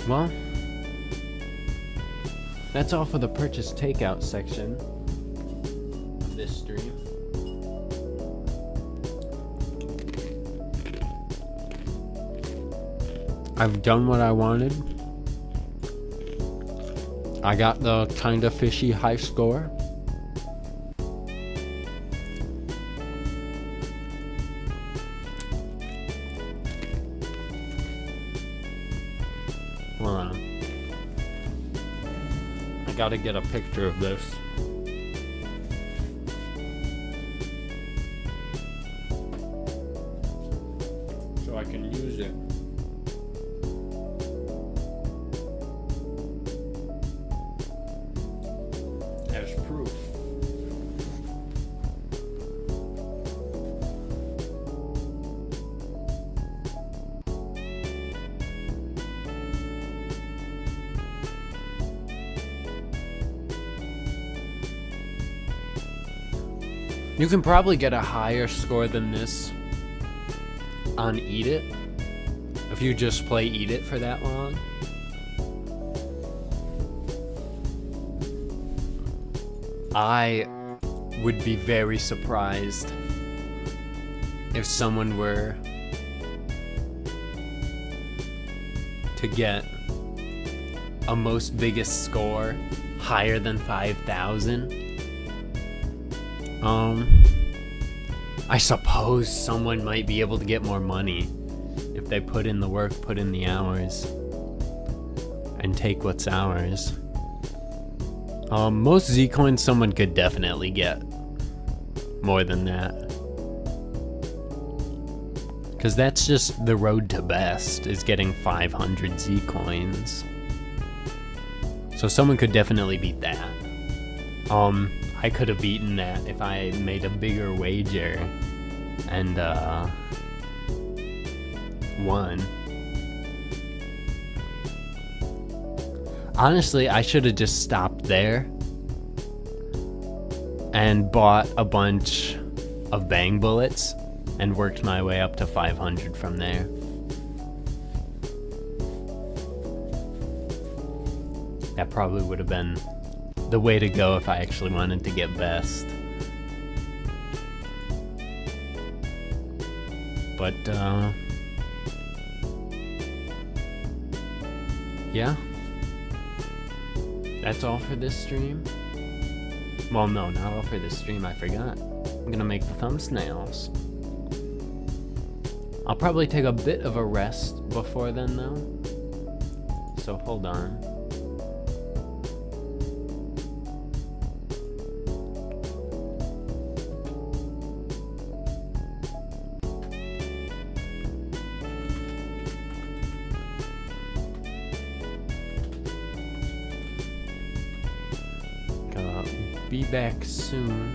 Well, that's all for the purchase takeout section of this stream. I've done what I wanted. I got the kinda fishy high score. Hold on. I gotta get a picture of this. So I can use it. As proof. You can probably get a higher score than this on Eat It, if you just play Eat It for that long, I would be very surprised if someone were to get a most biggest score higher than 5,000. I suppose someone might be able to get more money if they put in the work, put in the hours, and take what's ours. Most Z coins someone could definitely get more than that. Because that's just the road to best, is getting 500 Z coins. So someone could definitely beat that. I could have beaten that if I made a bigger wager and won. Honestly, I should have just stopped there and bought a bunch of bang bullets and worked my way up to 500 from there. That probably would have been the way to go if I actually wanted to get best. But, yeah. That's all for this stream. Well, no, not all for this stream, I forgot. I'm gonna make the thumbsnails. I'll probably take a bit of a rest before then, though. So hold on. Be back soon.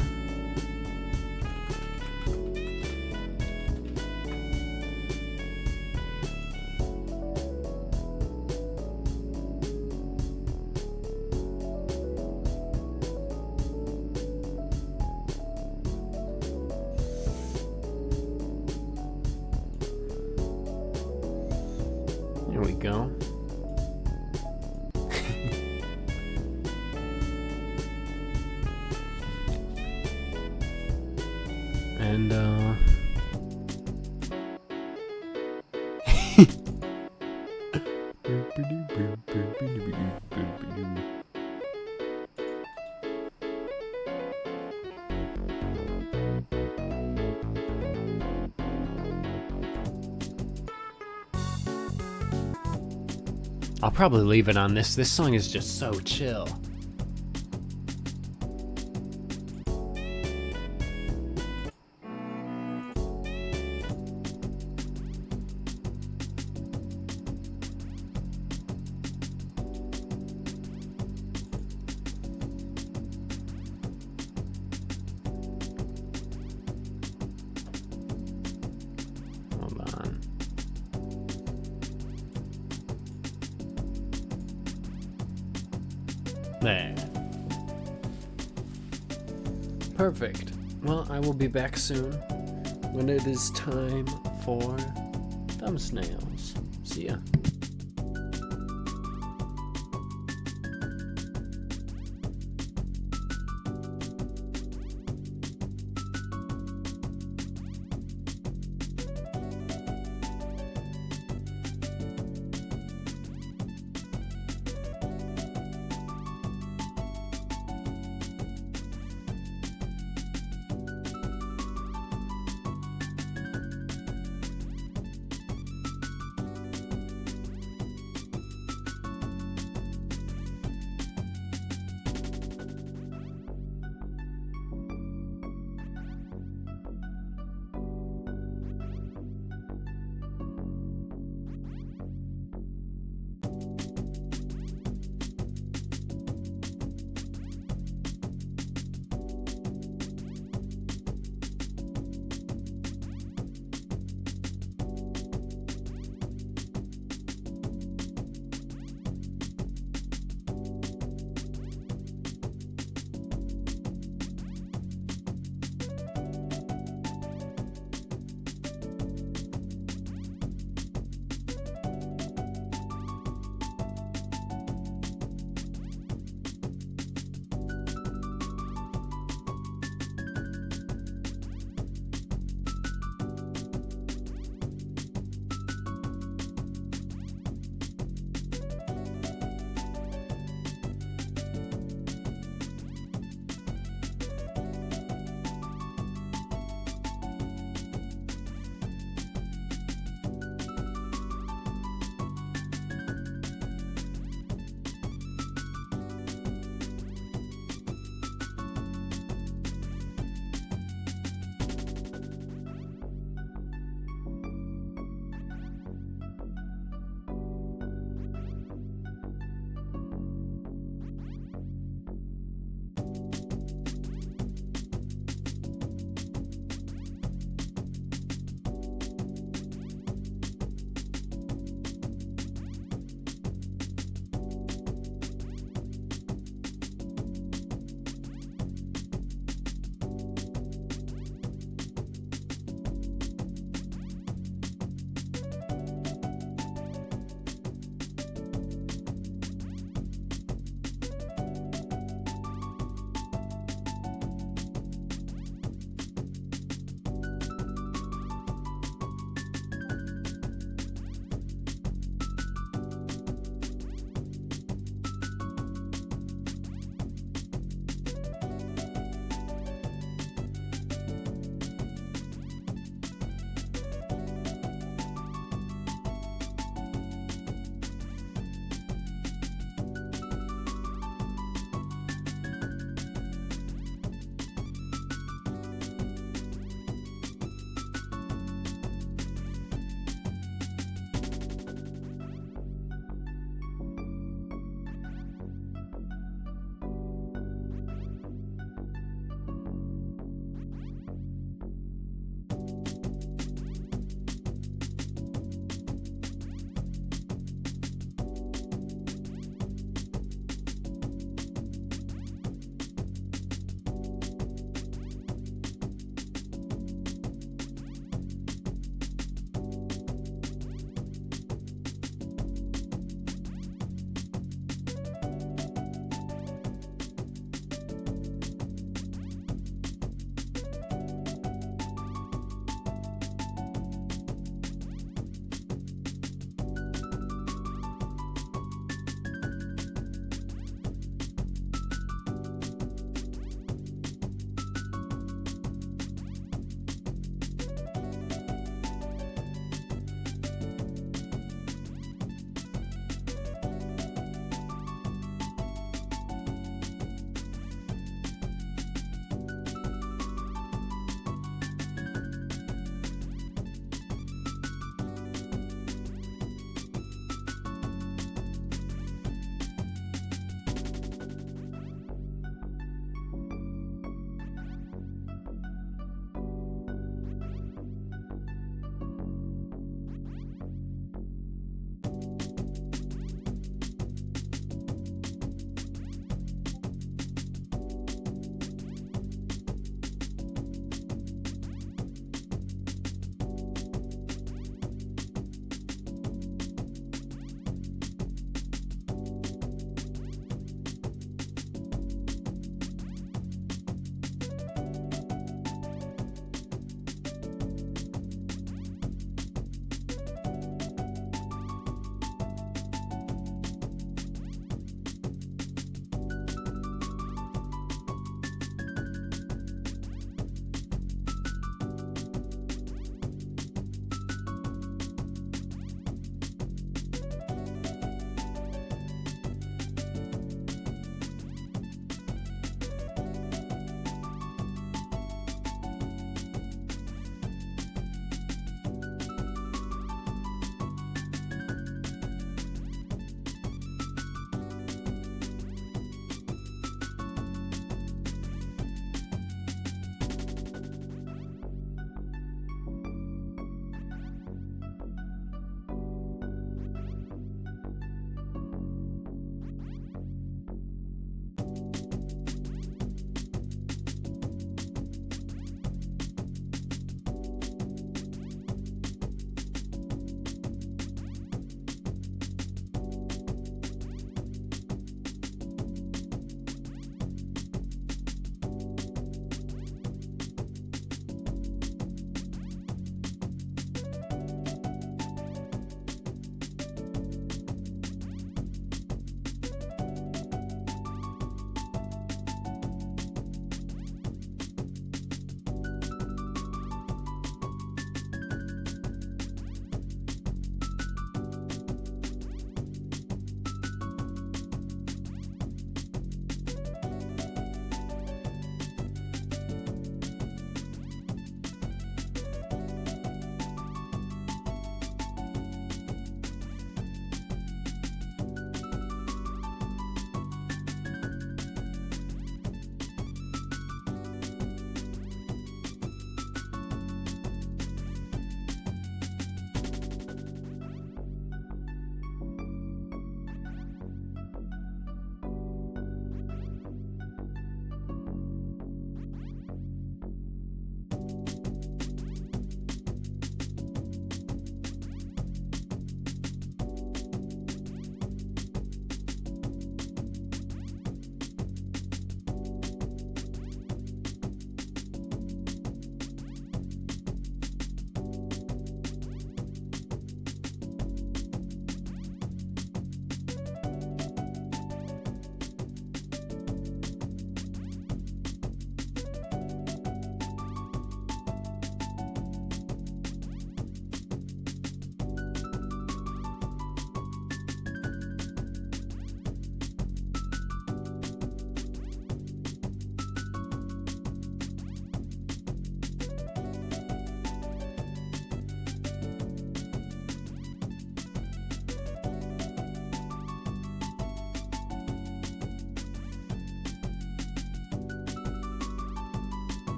Here we go. And, I'll probably leave it on this. This song is just so chill. Hold on. There. Perfect. Well, I will be back soon when it is time for thumbsnails. See ya.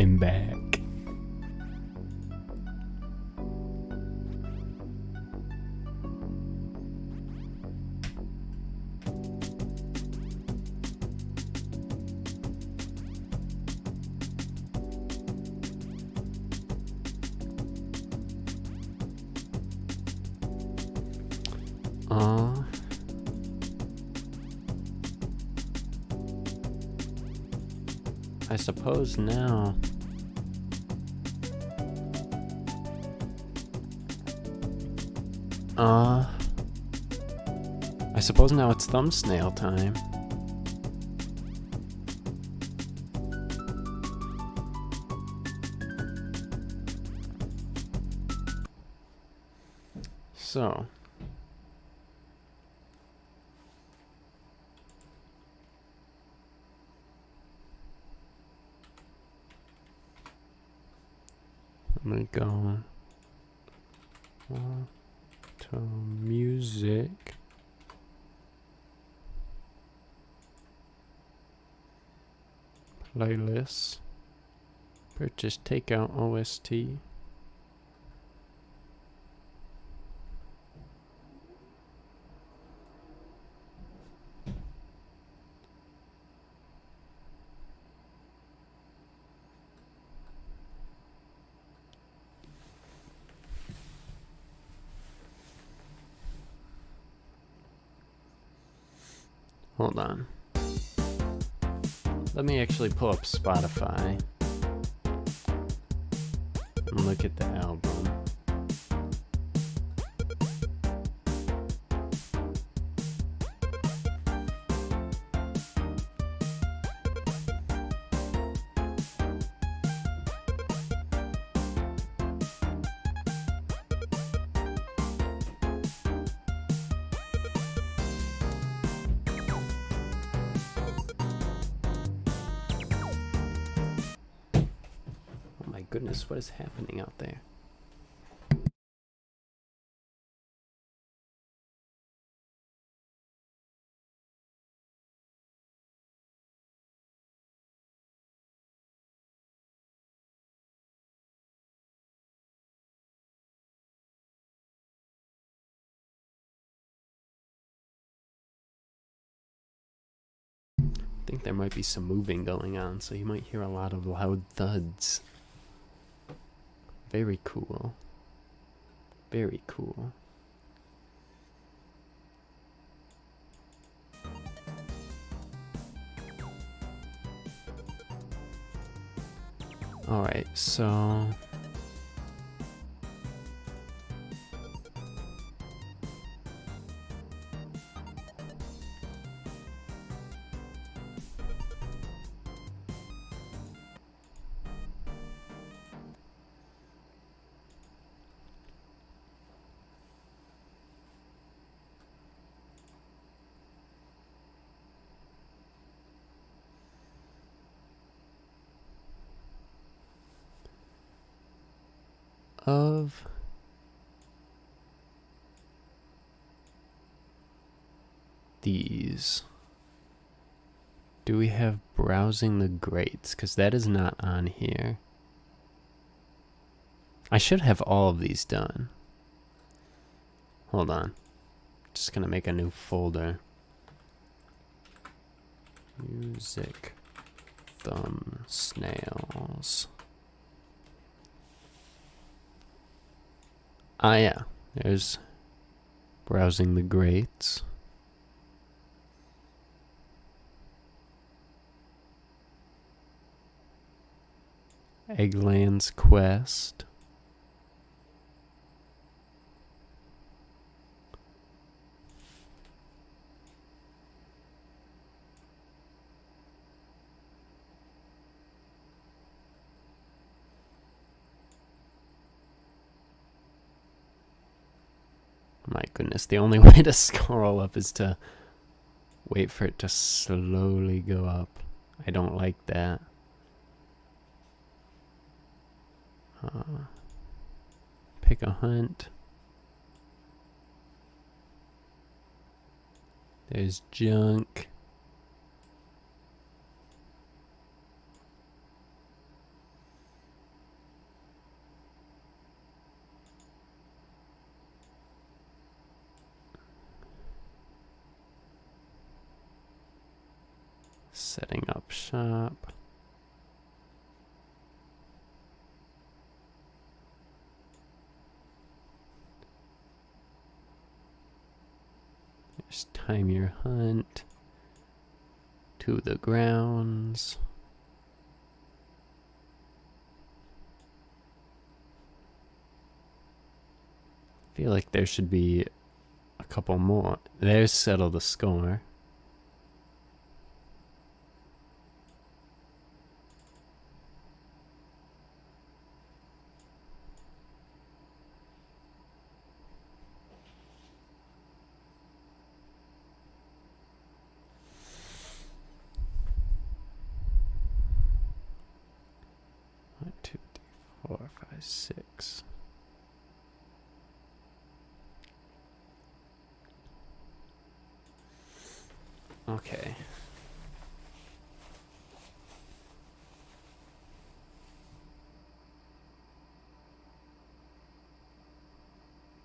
I'm back. I suppose now I suppose now it's thumbsnail time. So I'm gonna go to music. Playlists. Purchase takeout OST. Hold on. Let me actually pull up Spotify and look at the album. Goodness, what is happening out there? I think there might be some moving going on, so you might hear a lot of loud thuds. Very cool. Very cool. Alright, so of these, do we have browsing the greats? Because that is not on here. I should have all of these done. Hold on. Just gonna make a new folder. Music thumbsnails. Ah, yeah. There's browsing the greats. Eggland's Quest. My goodness, the only way to scroll up is to wait for it to slowly go up. I don't like that. Pick a hunt. There's junk. Setting up shop. There's time your hunt. To the grounds. I feel like there should be a couple more. There's settle the score. One, two, three, 4, 5, 6. Okay.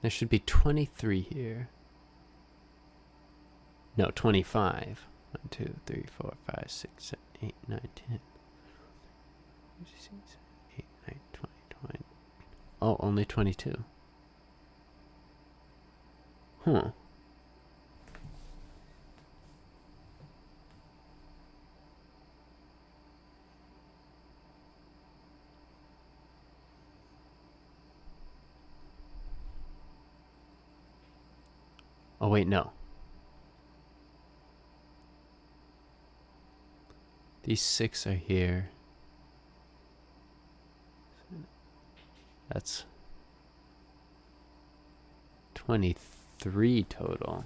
There should be 23 here. No, 25. 1, 2, 3, 4, 5, 6, 7, 8, 9, 10. 8, 9, 20, 20. Oh, only 22. Huh. Oh, wait, no. These 6 are here. That's 23 total.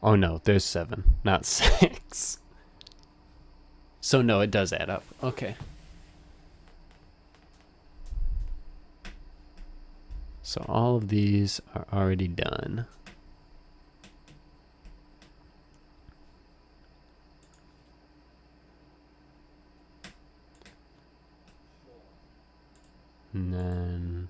Oh no, there's 7, not 6. So no, it does add up. Okay. So all of these are already done. And then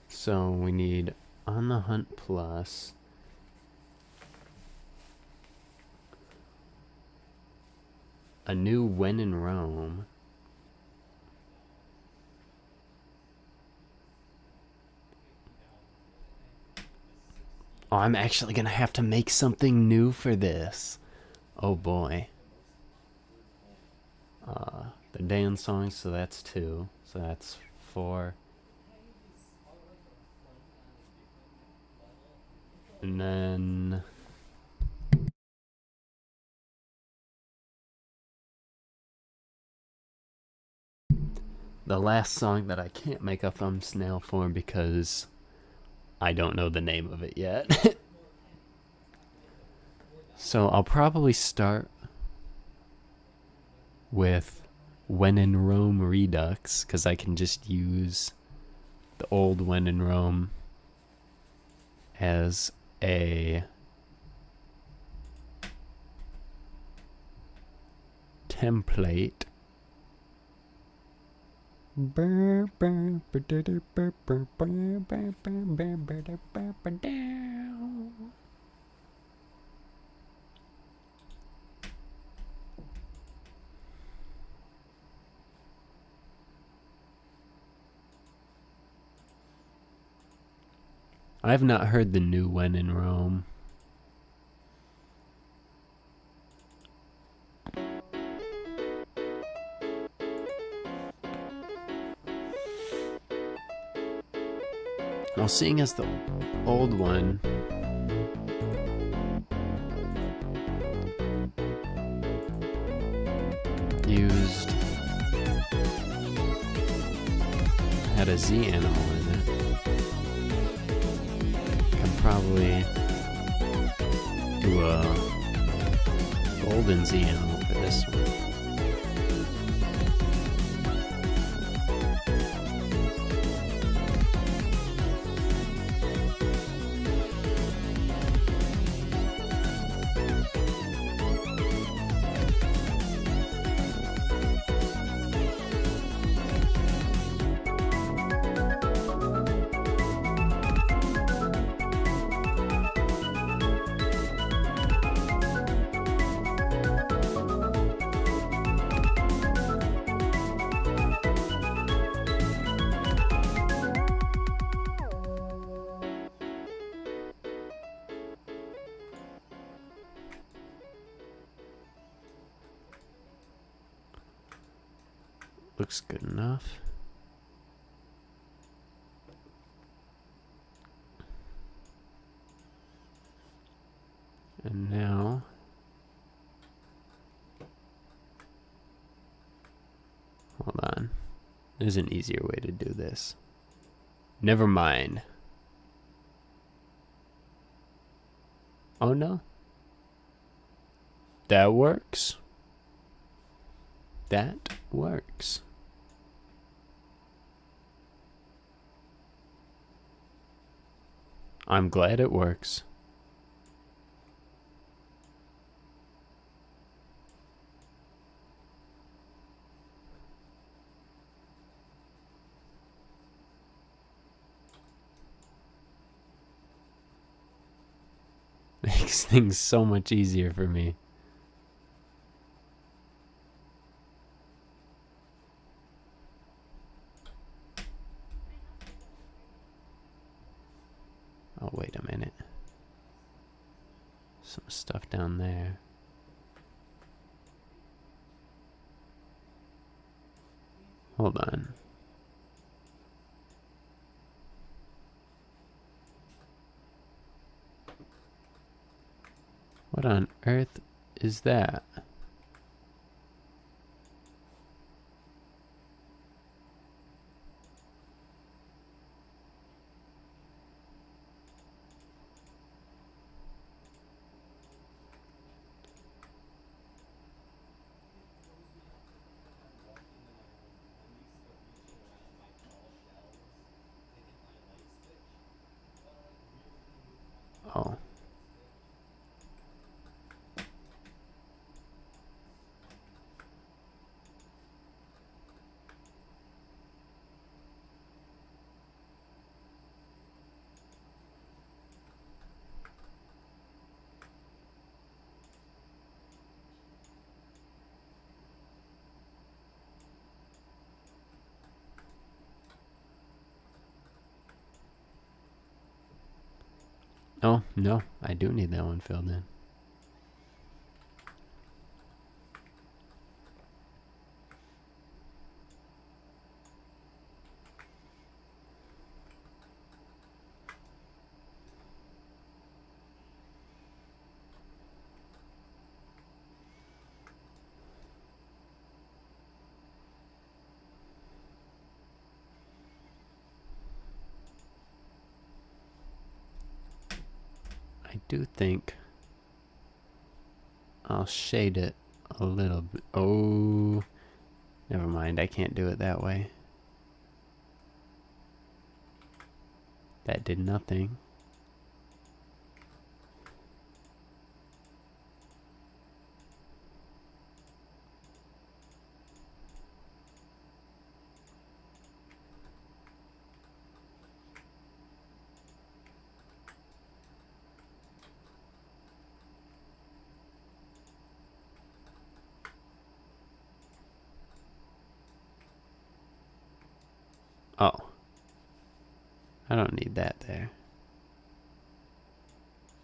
so we need On the Hunt Plus, a new When in Rome, oh, I'm actually gonna have to make something new for this. Oh boy. The dance songs, so that's 2. So that's 4. And then the last song that I can't make a thumbsnail for because I don't know the name of it yet. So I'll probably start with When in Rome Redux, because I can just use the old When in Rome as a template. I've not heard the new When in Rome. Well, seeing as the old one had a Z animal in it, can probably do a golden Z animal for this one. Looks good enough. And now hold on. There's an easier way to do this. Never mind. Oh no. That works. That works. I'm glad it works. Makes things so much easier for me. Oh, wait a minute. Some stuff down there. Hold on. What on earth is that? Oh. Oh, no, I do need that one filled in. I do think I'll shade it a little bit. Oh, never mind. I can't do it that way. That did nothing. Oh. I don't need that there.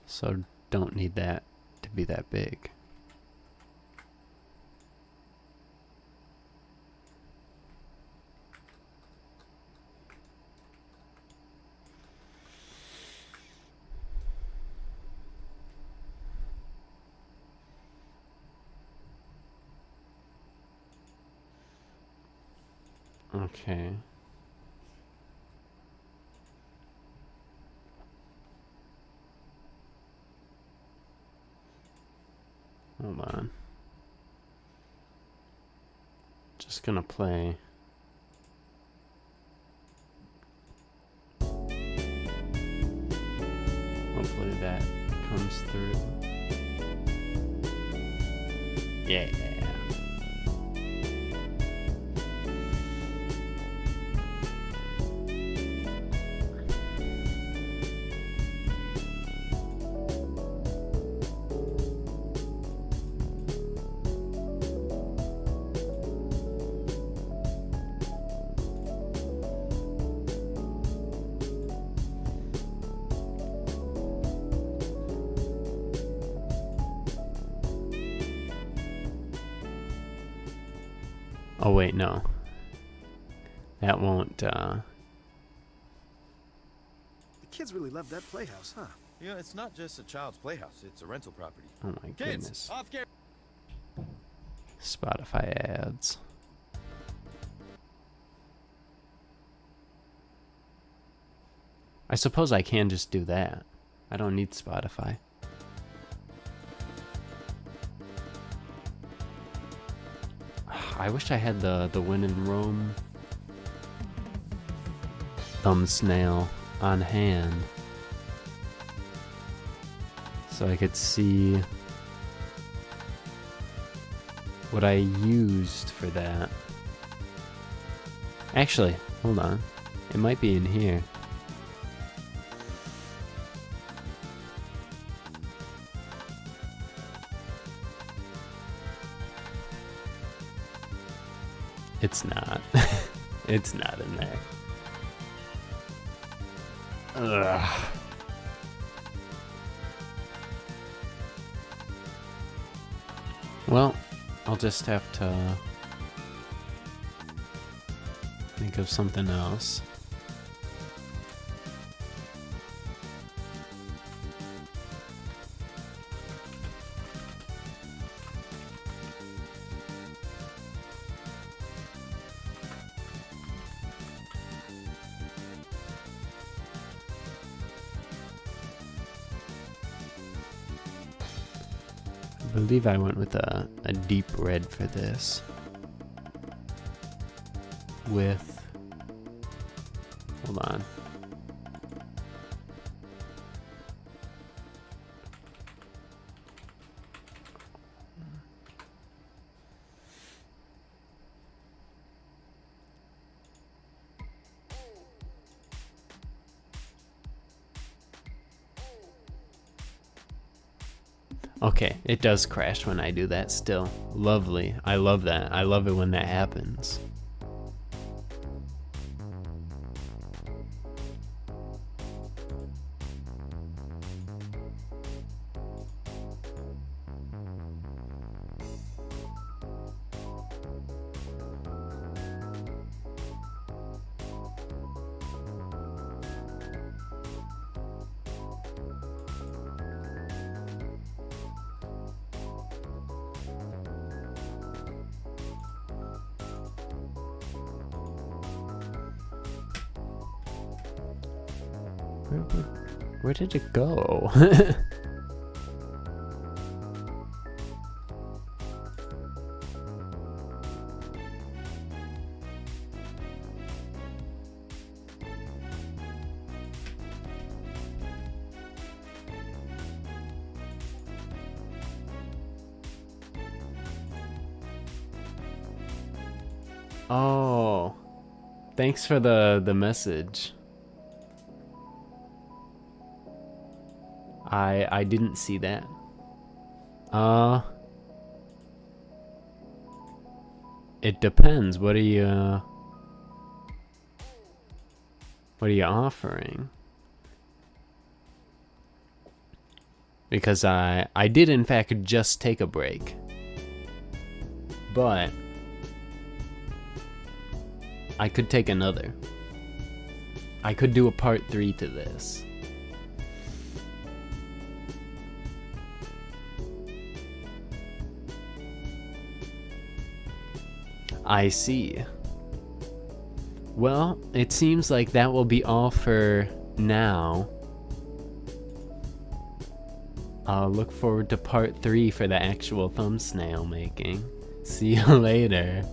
So don't need that to be that big. Okay. Hold on. Just gonna play. Hopefully that comes through. Yeah. Oh wait, no. That won't, The kids really love that playhouse, huh? Yeah, it's not just a child's playhouse, it's a rental property. oh my Kids, goodness. off camera. Spotify ads. I suppose I can just do that. I don't need Spotify. I wish I had the When in Rome thumbsnail on hand so I could see what I used for that. Actually, hold on. It might be in here. It's not. It's not in there. Ugh. Well, I'll just have to think of something else. I believe I went with a deep red for this. With, hold on. Okay, it does crash when I do that still. Lovely. I love that. I love it when that happens. Where did it go? Oh, thanks for the message. I didn't see that. It depends. What are you offering? Because I did in fact just take a break. But I could take another. I could do a part 3 to this. I see. Well, it seems like that will be all for now. I'll look forward to part 3 for the actual thumbsnail making. See you later.